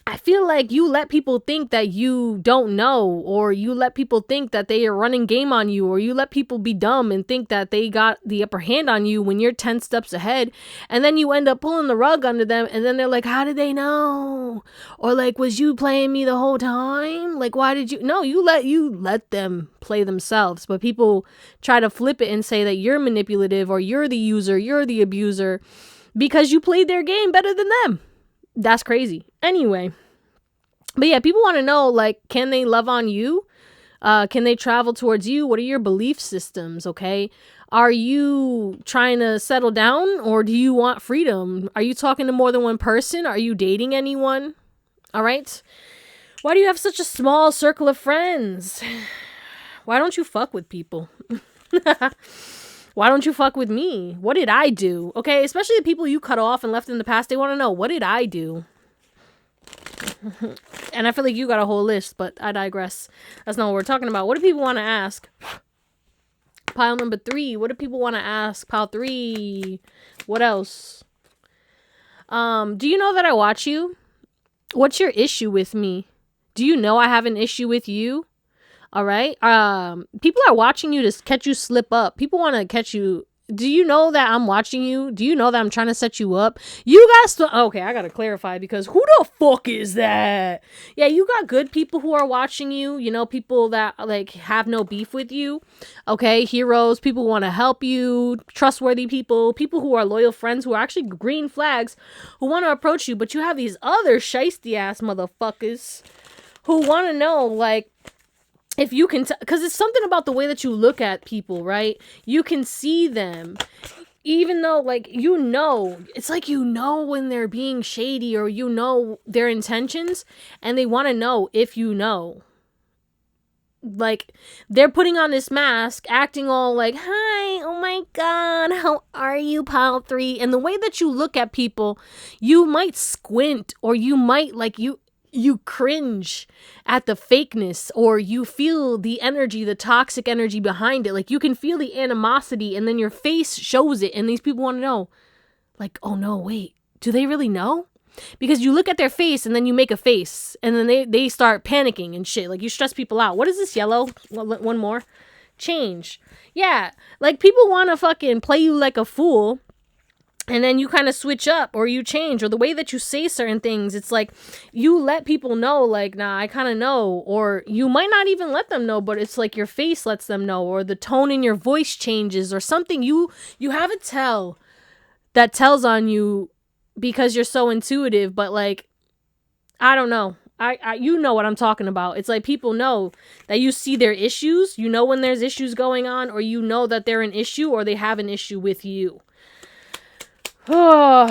I feel like you let people think that you don't know, or you let people think that they are running game on you, or you let people be dumb and think that they got the upper hand on you when you're 10 steps ahead. And then you end up pulling the rug under them. And then they're like, how did they know? Or like, was you playing me the whole time? Like, why did you? No, you let them play themselves. But people try to flip it and say that you're manipulative, or you're the user, you're the abuser, because you played their game better than them. That's crazy. Anyway. But yeah, people want to know, like, can they love on you? Can they travel towards you? What are your belief systems? Okay. Are you trying to settle down, or do you want freedom? Are you talking to more than one person? Are you dating anyone? All right. Why do you have such a small circle of friends? Why don't you fuck with people? Why don't you fuck with me? What did I do? Okay, especially the people you cut off and left in the past, they want to know, what did I do? And I feel like you got a whole list, but I digress. That's not what we're talking about. What do people want to ask? Pile number 3. What do people want to ask? Pile 3. What else? Do you know that I watch you? What's your issue with me? Do you know I have an issue with you? All right. People are watching you to catch you slip up. People want to catch you. Do you know that I'm watching you? Do you know that I'm trying to set you up? You guys, okay, I gotta clarify, because who the fuck is that? Yeah, you got good people who are watching you. You know, people that like have no beef with you. Okay, heroes, people who want to help you, trustworthy people, people who are loyal friends, who are actually green flags, who want to approach you. But you have these other shiesty ass motherfuckers who want to know, like, if you can, because it's something about the way that you look at people, right? You can see them, even though, like, you know, it's like, you know, when they're being shady, or you know their intentions, and they want to know if you know. Like, they're putting on this mask, acting all like, hi, oh my god, how are you, pile 3? And the way that you look at people, you might squint, or you might, like, you cringe at the fakeness, or you feel the energy, the toxic energy behind it. Like, you can feel the animosity, and then your face shows it, and these people want to know, like, oh no, wait, do they really know? Because you look at their face, and then you make a face, and then they start panicking and shit. Like, you stress people out. What is this yellow? One more. Change. Yeah, like, people want to fucking play you like a fool, and then you kind of switch up, or you change, or the way that you say certain things, it's like you let people know, like, nah, I kind of know, or you might not even let them know, but it's like your face lets them know, or the tone in your voice changes, or something. You have a tell that tells on you because you're so intuitive, but like, I don't know. I you know what I'm talking about. It's like people know that you see their issues, you know when there's issues going on, or you know that they're an issue, or they have an issue with you. Oh,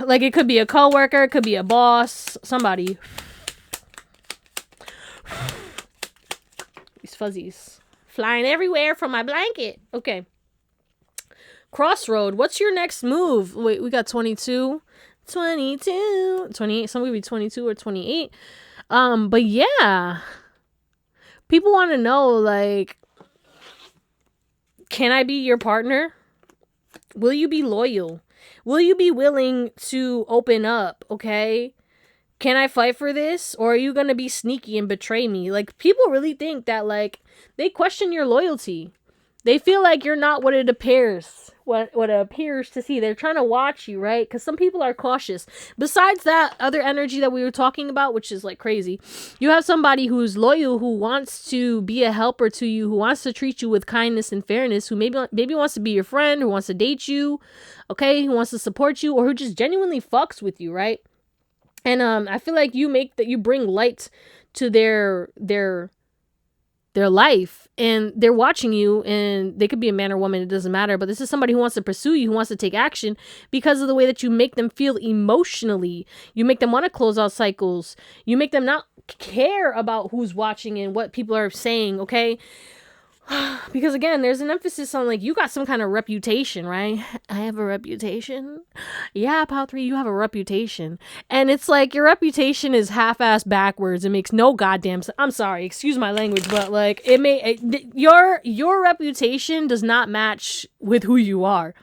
like, it could be a coworker, it could be a boss, somebody. These fuzzies flying everywhere from my blanket. Okay. Crossroad, what's your next move? Wait, we got 22, 28. Some would be 22 or 28. But yeah, people want to know, like, can I be your partner? Will you be loyal? Will you be willing to open up, okay? Can I fight for this? Or are you going to be sneaky and betray me? Like, people really think that, like, they question your loyalty. They feel like you're not what it appears. What it appears to see. They're trying to watch you, right? Because some people are cautious. Besides that other energy that we were talking about, which is like crazy, you have somebody who's loyal, who wants to be a helper to you, who wants to treat you with kindness and fairness, who maybe wants to be your friend, who wants to date you, okay, who wants to support you, or who just genuinely fucks with you, right? And I feel like you bring light to their life, and they're watching you, and they could be a man or woman, it doesn't matter, but this is somebody who wants to pursue you, who wants to take action because of the way that you make them feel emotionally. You make them want to close out cycles. You make them not care about who's watching and what people are saying, okay? Because again, there's an emphasis on, like, you got some kind of reputation, right? I have a reputation. Yeah, pile 3, you have a reputation. And it's like, your reputation is half-assed backwards. It makes no goddamn sense. I'm sorry, excuse my language, but like, your reputation does not match with who you are.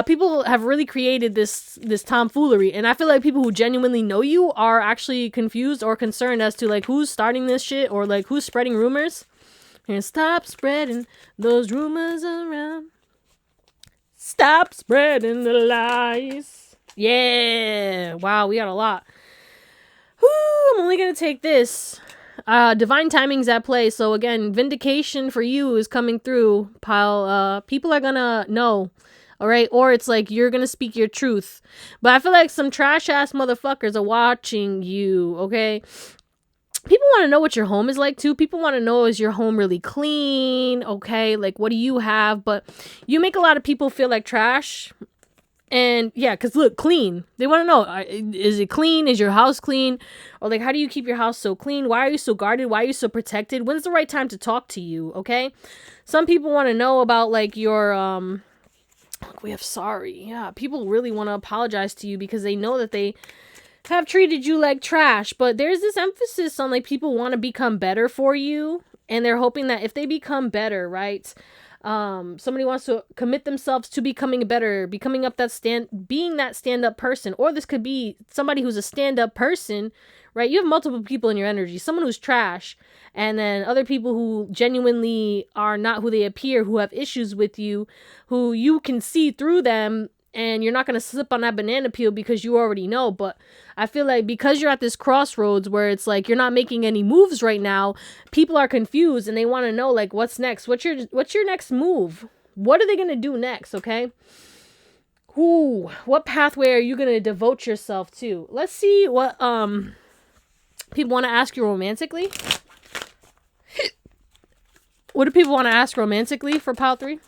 People have really created this tomfoolery, and I feel like people who genuinely know you are actually confused or concerned as to, like, who's starting this shit, or like, who's spreading rumors. And stop spreading those rumors around. Stop spreading the lies. Yeah. Wow, we got a lot. Whew, I'm only going to take this. Divine timing's at play. So again, vindication for you is coming through, pile. People are going to know. All right. Or it's like, you're going to speak your truth. But I feel like some trash ass motherfuckers are watching you. Okay. people want to know what your home is like too. People want to know, is your home really clean? Okay, like what do you have? But you make a lot of people feel like trash. And yeah, because look, clean. They want to know, is it clean? Is your house clean? Or like, how do you keep your house so clean? Why are you so guarded? Why are you so protected? When's the right time to talk to you? Okay. Some people want to know about like your, look, we have sorry. Yeah. People really want to apologize to you because they know that they have treated you like trash. But there's this emphasis on like people want to become better for you. And they're hoping that if they become better, right? Somebody wants to commit themselves to becoming better, being that stand-up person. Or this could be somebody who's a stand-up person, right? You have multiple people in your energy. Someone who's trash, and then other people who genuinely are not who they appear, who have issues with you, who you can see through them, and you're not going to slip on that banana peel because you already know. But I feel like because you're at this crossroads where it's like you're not making any moves right now, people are confused and they want to know like what's next. What's your next move? What are they going to do next, okay? Ooh, what pathway are you going to devote yourself to? Let's see what people want to ask you romantically. What do people want to ask romantically for pile 3?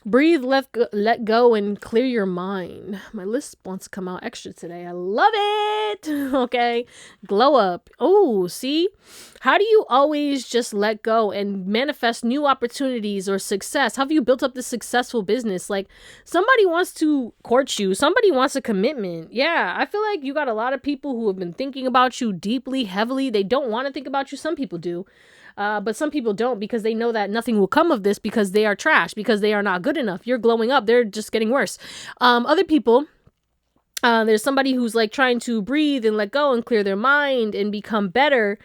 Breathe, let go, and clear your mind. My list wants to come out extra today. I love it. Okay. Glow up. Oh, see? How do you always just let go and manifest new opportunities or success? How have you built up this successful business? Like, somebody wants to court you. Somebody wants a commitment. Yeah, I feel like you got a lot of people who have been thinking about you deeply, heavily. They don't want to think about you. Some people do. But some people don't because they know that nothing will come of this because they are trash, because they are not good enough. You're glowing up. They're just getting worse. Other people, there's somebody who's like trying to breathe and let go and clear their mind and become better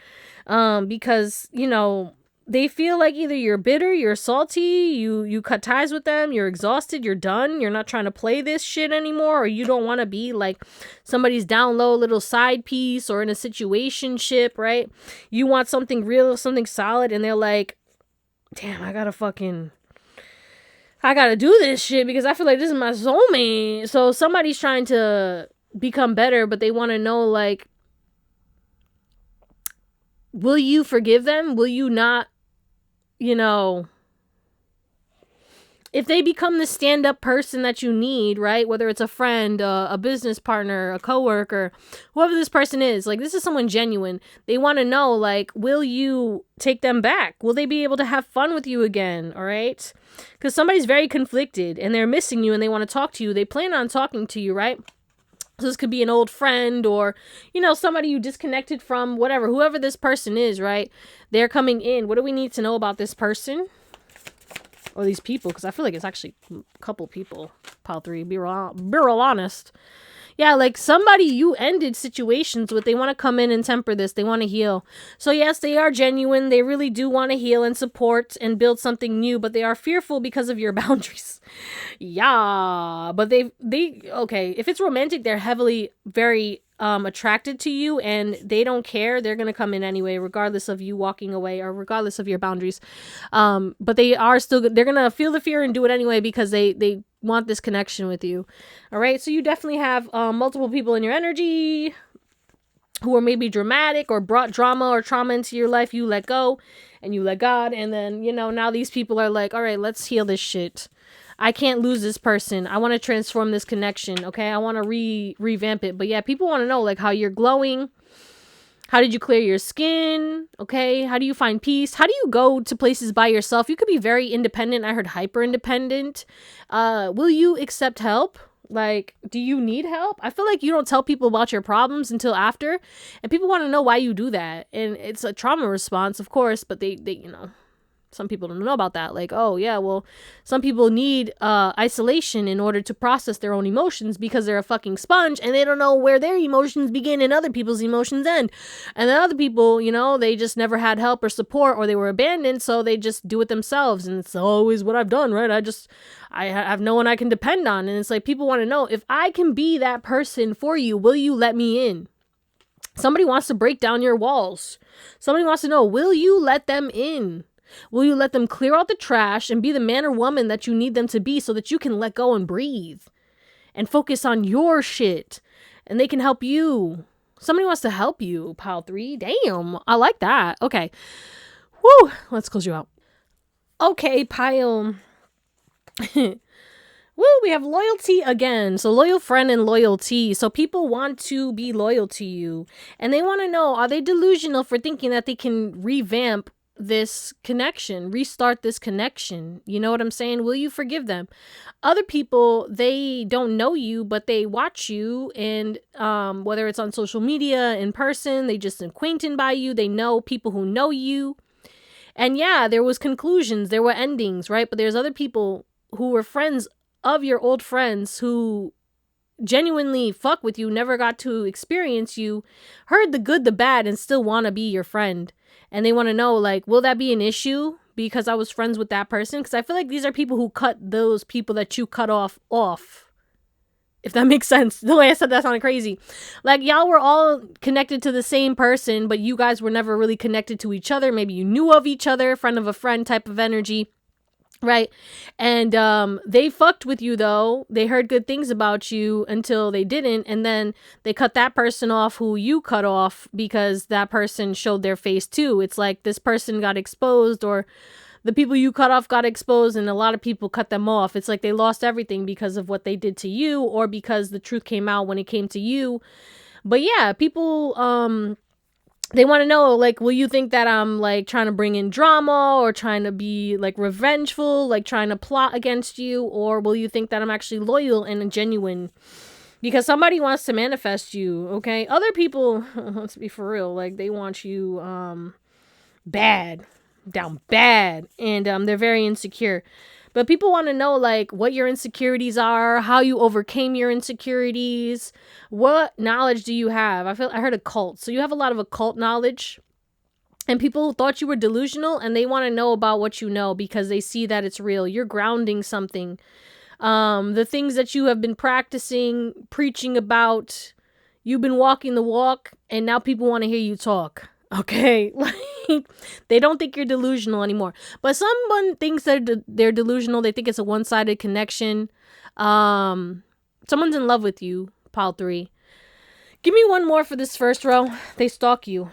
because, you know, they feel like either you're bitter, you're salty, you cut ties with them, you're exhausted, you're done, you're not trying to play this shit anymore, or you don't want to be like somebody's down low little side piece or in a situationship, right? You want something real, something solid, and they're like, damn, I gotta do this shit because I feel like this is my soulmate. So somebody's trying to become better, but they want to know, like, will you forgive them? Will you not, you know, if they become the stand-up person that you need, right? Whether it's a friend, a business partner, a coworker, whoever this person is, like, this is someone genuine. They want to know, like, will you take them back? Will they be able to have fun with you again? All right? Because somebody's very conflicted and they're missing you and they want to talk to you. They plan on talking to you, right? So this could be an old friend or, you know, somebody you disconnected from, whatever, whoever this person is, right? They're coming in. What do we need to know about this person or these people? Because I feel like it's actually a couple people, pile 3, be real honest. Yeah, like somebody you ended situations with, they want to come in and temper this. They want to heal. So yes, they are genuine. They really do want to heal and support and build something new, but they are fearful because of your boundaries. Yeah, but they okay, if it's romantic, they're heavily very attracted to you and they don't care. They're going to come in anyway, regardless of you walking away or regardless of your boundaries. But they are still, they're going to feel the fear and do it anyway because they want this connection with you. All right. So you definitely have multiple people in your energy who are maybe dramatic or brought drama or trauma into your life. You let go and you let God. And then, you know, now these people are like, all right, let's heal this shit. I can't lose this person. I want to transform this connection. Okay. I want to revamp it. But yeah, people want to know like how you're glowing. How did you clear your skin? Okay. How do you find peace? How do you go to places by yourself? You could be very independent. I heard hyper independent. Will you accept help? Like, do you need help? I feel like you don't tell people about your problems until after. And people want to know why you do that. And it's a trauma response, of course, but they you know, some people don't know about that. Like, oh yeah, well, some people need isolation in order to process their own emotions because they're a fucking sponge and they don't know where their emotions begin and other people's emotions end. And then other people, you know, they just never had help or support or they were abandoned, so they just do it themselves. And it's always what I've done, right? I have no one I can depend on. And it's like, people want to know, if I can be that person for you, will you let me in? Somebody wants to break down your walls. Somebody wants to know, will you let them in? Will you let them clear out the trash and be the man or woman that you need them to be so that you can let go and breathe and focus on your shit and they can help you? Somebody wants to help you, pile 3. Damn, I like that. Okay. Woo, let's close you out. Okay, pile. Woo, we have loyalty again. So loyal friend and loyalty. So people want to be loyal to you. And they want to know, are they delusional for thinking that they can revamp this connection, restart this connection? You know what I'm saying? Will you forgive them? Other people, they don't know you, but they watch you, and whether it's on social media, in person, they just acquainted by you. They know people who know you. And yeah, there was conclusions, there were endings, right? But there's other people who were friends of your old friends who genuinely fuck with you, never got to experience you, heard the good, the bad, and still want to be your friend. And they want to know, like, will that be an issue because I was friends with that person? Because I feel like these are people who cut those people that you cut off. If that makes sense. The way I said that sounded crazy. Like, y'all were all connected to the same person, but you guys were never really connected to each other. Maybe you knew of each other, friend of a friend type of energy. Right. And they fucked with you, though. They heard good things about you until they didn't. And then they cut that person off who you cut off because that person showed their face, too. It's like this person got exposed, or the people you cut off got exposed, and a lot of people cut them off. It's like they lost everything because of what they did to you, or because the truth came out when it came to you. But yeah, people they want to know, like, will you think that I'm, like, trying to bring in drama or trying to be, like, revengeful, like, trying to plot against you? Or will you think that I'm actually loyal and genuine? Because somebody wants to manifest you, okay? Other people, let's be for real, like, they want you bad, down bad. And they're very insecure. But people want to know, like, what your insecurities are, how you overcame your insecurities, what knowledge do you have? I heard occult. So you have a lot of occult knowledge, and people thought you were delusional, and they want to know about what you know because they see that it's real. You're grounding something. The things that you have been practicing, preaching about, you've been walking the walk, and now people want to hear you talk. Okay, like, they don't think you're delusional anymore. But someone thinks that they're delusional. They think it's a one-sided connection. Someone's in love with you, pile 3. Give me one more for this first row. They stalk you.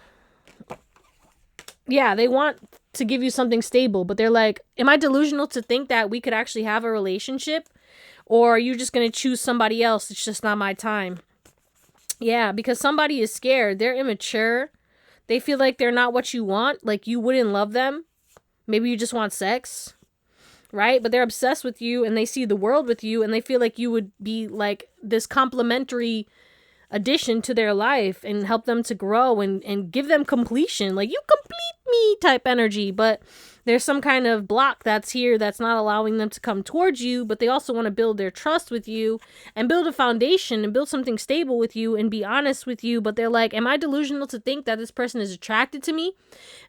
Yeah, they want to give you something stable, but they're like, am I delusional to think that we could actually have a relationship? Or are you just going to choose somebody else? It's just not my time. Yeah, because somebody is scared. They're immature. They feel like they're not what you want, like you wouldn't love them. Maybe you just want sex, right? But they're obsessed with you, and they see the world with you, and they feel like you would be like this complementary addition to their life and help them to grow and give them completion. Like, you complete me type energy. But there's some kind of block that's here that's not allowing them to come towards you, but they also want to build their trust with you and build a foundation and build something stable with you and be honest with you. But they're like, am I delusional to think that this person is attracted to me?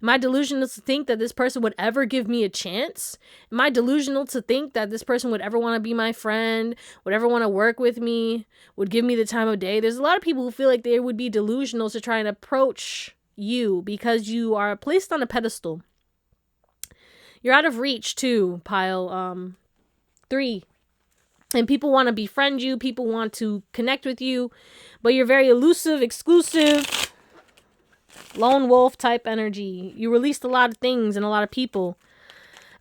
Am I delusional to think that this person would ever give me a chance? Am I delusional to think that this person would ever want to be my friend, would ever want to work with me, would give me the time of day? There's a lot of people who feel like they would be delusional to try and approach you because you are placed on a pedestal. You're out of reach too, pile 3. And people want to befriend you. People want to connect with you. But you're very elusive, exclusive, lone wolf type energy. You released a lot of things and a lot of people.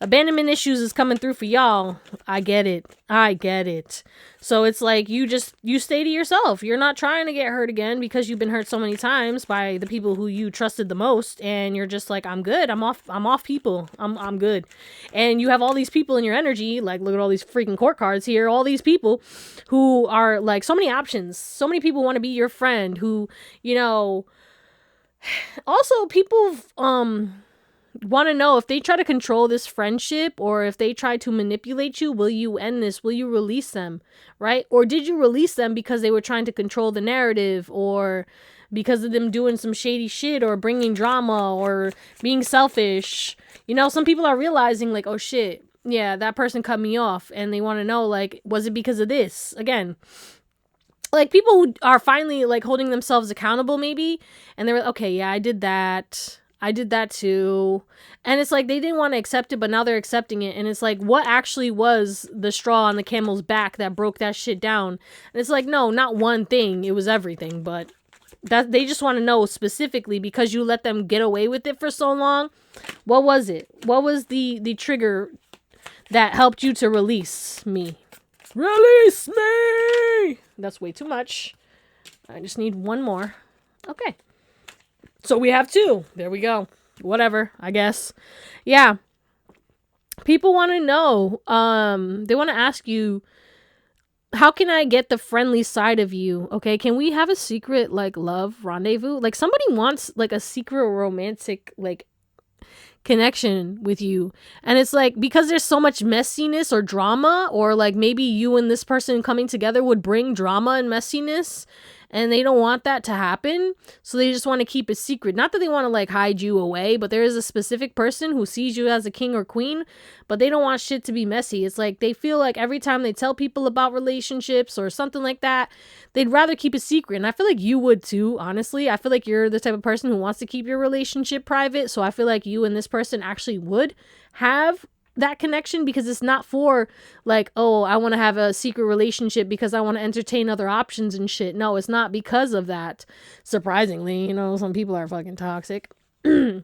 Abandonment issues is coming through for y'all. I get it. So it's like you stay to yourself. You're not trying to get hurt again because you've been hurt so many times by the people who you trusted the most, and you're just like, I'm good. I'm off people. I'm good. And you have all these people in your energy, like, look at all these freaking court cards here, all these people who are like so many options. So many people want to be your friend who, you know, also people want to know if they try to control this friendship or if they try to manipulate you, will you end this? Will you release them? Right? Or did you release them because they were trying to control the narrative, or because of them doing some shady shit or bringing drama or being selfish? You know, some people are realizing like, oh shit, yeah, that person cut me off, and they want to know, like, was it because of this? Again, like, people who are finally like holding themselves accountable maybe, and they're like, okay, yeah, I did that too. And it's like they didn't want to accept it, but now they're accepting it. And it's like, what actually was the straw on the camel's back that broke that shit down? And it's like, no, not one thing. It was everything. But That they just want to know specifically, because you let them get away with it for so long. What was it? What was the trigger that helped you to release me? Release me! That's way too much. I just need one more. Okay. So we have 2. There we go. Whatever, I guess. Yeah. People want to know. They want to ask you, how can I get the friendly side of you? Okay, can we have a secret, like, love rendezvous? Like, somebody wants, like, a secret romantic, like, connection with you. And it's like, because there's so much messiness or drama, or, like, maybe you and this person coming together would bring drama and messiness, and they don't want that to happen, so they just want to keep it secret. Not that they want to, like, hide you away, but there is a specific person who sees you as a king or queen, but they don't want shit to be messy. It's like they feel like every time they tell people about relationships or something like that, they'd rather keep it secret. And I feel like you would too, honestly. I feel like you're the type of person who wants to keep your relationship private, so I feel like you and this person actually would have that connection, because it's not for, like, oh, I want to have a secret relationship because I want to entertain other options and shit. No, it's not because of that. Surprisingly, some people are fucking toxic. You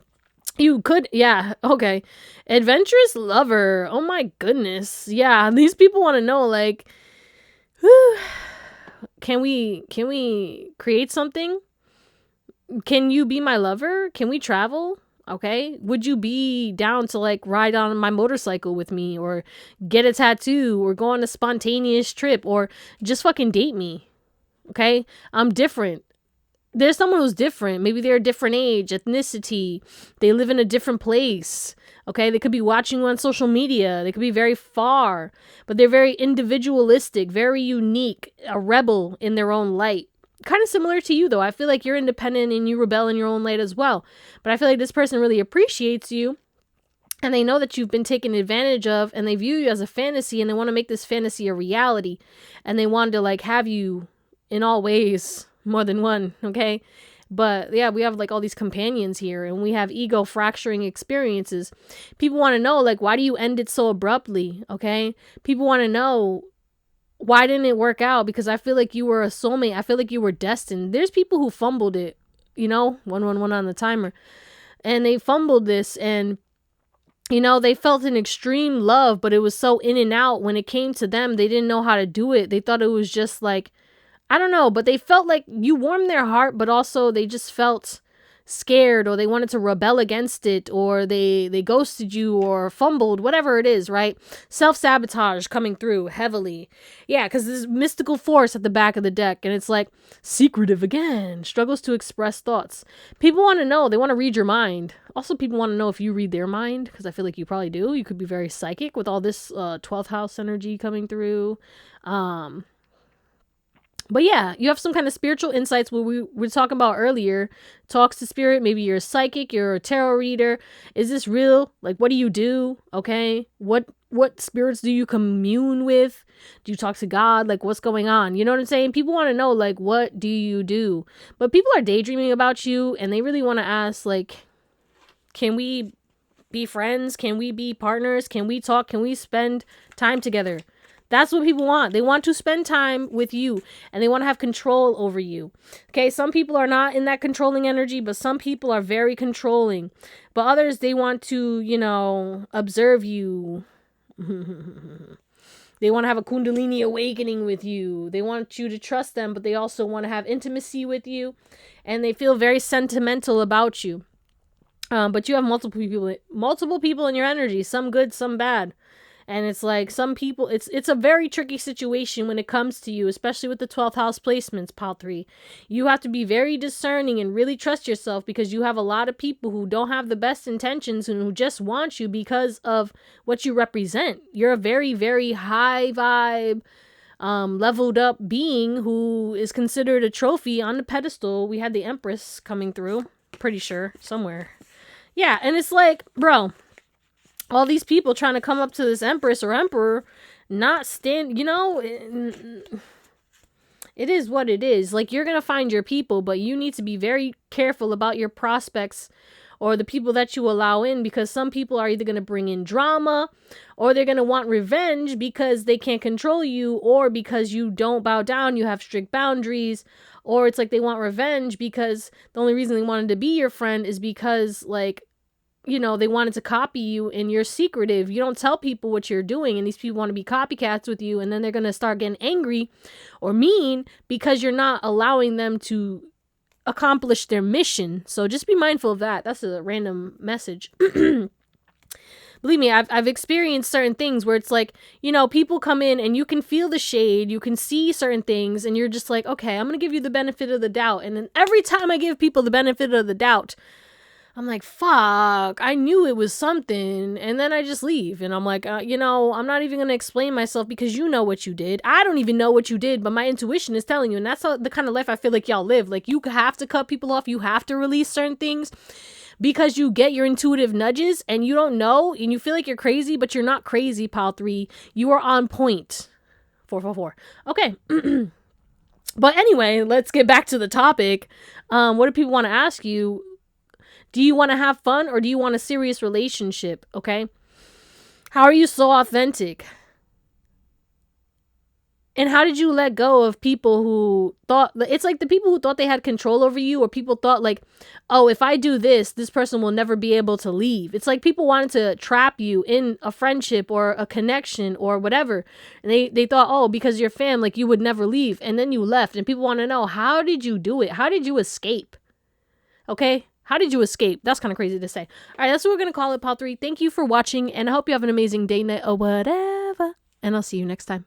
could, yeah, okay. Adventurous lover. Oh my goodness. Yeah, these people want to know, like, can we create something? Can you be my lover? Can we travel? Okay, would you be down to, like, ride on my motorcycle with me, or get a tattoo, or go on a spontaneous trip, or just fucking date me? Okay, I'm different. There's someone who's different. Maybe they're a different age, ethnicity. They live in a different place. Okay, they could be watching you on social media. They could be very far, but they're very individualistic, very unique, a rebel in their own light. Kind of similar to you, though. I feel like you're independent and you rebel in your own light as well. But I feel like this person really appreciates you, and they know that you've been taken advantage of, and they view you as a fantasy, and they want to make this fantasy a reality. And they want to, like, have you in all ways, more than one, okay? But yeah, we have, like, all these companions here, and we have ego fracturing experiences. People want to know, like, why do you end it so abruptly, okay? People want to know, why didn't it work out? Because I feel like you were a soulmate. I feel like you were destined. There's people who fumbled it, 111 on the timer. And they fumbled this, and, they felt an extreme love, but it was so in and out. When it came to them, they didn't know how to do it. They thought it was just like, I don't know, but they felt like you warmed their heart, but also they just felt scared, or they wanted to rebel against it, or they ghosted you, or fumbled, whatever it is, right? Self-sabotage coming through heavily. Yeah, because there's mystical force at the back of the deck, and it's like, secretive again, struggles to express thoughts. People want to know, they want to read your mind. Also, people want to know if you read their mind, because I feel like you probably do. You could be very psychic with all this 12th house energy coming through. But yeah, you have some kind of spiritual insights, what we were talking about earlier. Talks to spirit. Maybe you're a psychic, you're a tarot reader. Is this real? Like, what do you do? Okay. What spirits do you commune with? Do you talk to God? Like, what's going on? You know what I'm saying? People want to know, like, what do you do? But people are daydreaming about you, and they really want to ask, like, can we be friends? Can we be partners? Can we talk? Can we spend time together? That's what people want. They want to spend time with you, and they want to have control over you. Okay, some people are not in that controlling energy, but some people are very controlling. But others, they want to, observe you. They want to have a Kundalini awakening with you. They want you to trust them, but they also want to have intimacy with you, and they feel very sentimental about you. But you have multiple people in your energy, some good, some bad. And it's like, some people, it's a very tricky situation when it comes to you, especially with the 12th house placements, Pal 3. You have to be very discerning and really trust yourself, because you have a lot of people who don't have the best intentions and who just want you because of what you represent. You're a very, very high vibe, leveled up being who is considered a trophy on the pedestal. We had the Empress coming through, pretty sure, somewhere. Yeah, and it's like, bro, all these people trying to come up to this Empress or Emperor, not stand, it is what it is. Like, you're going to find your people, but you need to be very careful about your prospects or the people that you allow in, because some people are either going to bring in drama, or they're going to want revenge because they can't control you, or because you don't bow down, you have strict boundaries, or it's like they want revenge because the only reason they wanted to be your friend is because, like, you know, they wanted to copy you and you're secretive. You don't tell people what you're doing, and these people want to be copycats with you, and then they're going to start getting angry or mean because you're not allowing them to accomplish their mission. So just be mindful of that. That's a random message. Believe me, I've experienced certain things where it's like, you know, people come in and you can feel the shade, you can see certain things, and you're just like, okay, I'm going to give you the benefit of the doubt. And then every time I give people the benefit of the doubt, I'm like, fuck, I knew it was something. And then I just leave. And I'm like, you know, I'm not even going to explain myself because you know what you did. I don't even know what you did, but my intuition is telling you. And that's the kind of life I feel like y'all live. Like, you have to cut people off. You have to release certain things because you get your intuitive nudges and you don't know. And you feel like you're crazy, but you're not crazy, pile 3. You are on point. 444. Okay. But anyway, let's get back to the topic. What do people want to ask you? Do you want to have fun or do you want a serious relationship? Okay. How are you so authentic? And how did you let go of people who thought, it's like the people who thought they had control over you, or people thought like, oh, if I do this, this person will never be able to leave. It's like people wanted to trap you in a friendship or a connection or whatever. And they thought, oh, because you're fam, like you would never leave. And then you left, and people want to know, how did you do it? How did you escape? Okay. How did you escape? That's kind of crazy to say. All right, that's what we're going to call it, pile 3. Thank you for watching, and I hope you have an amazing day, night, or whatever. And I'll see you next time.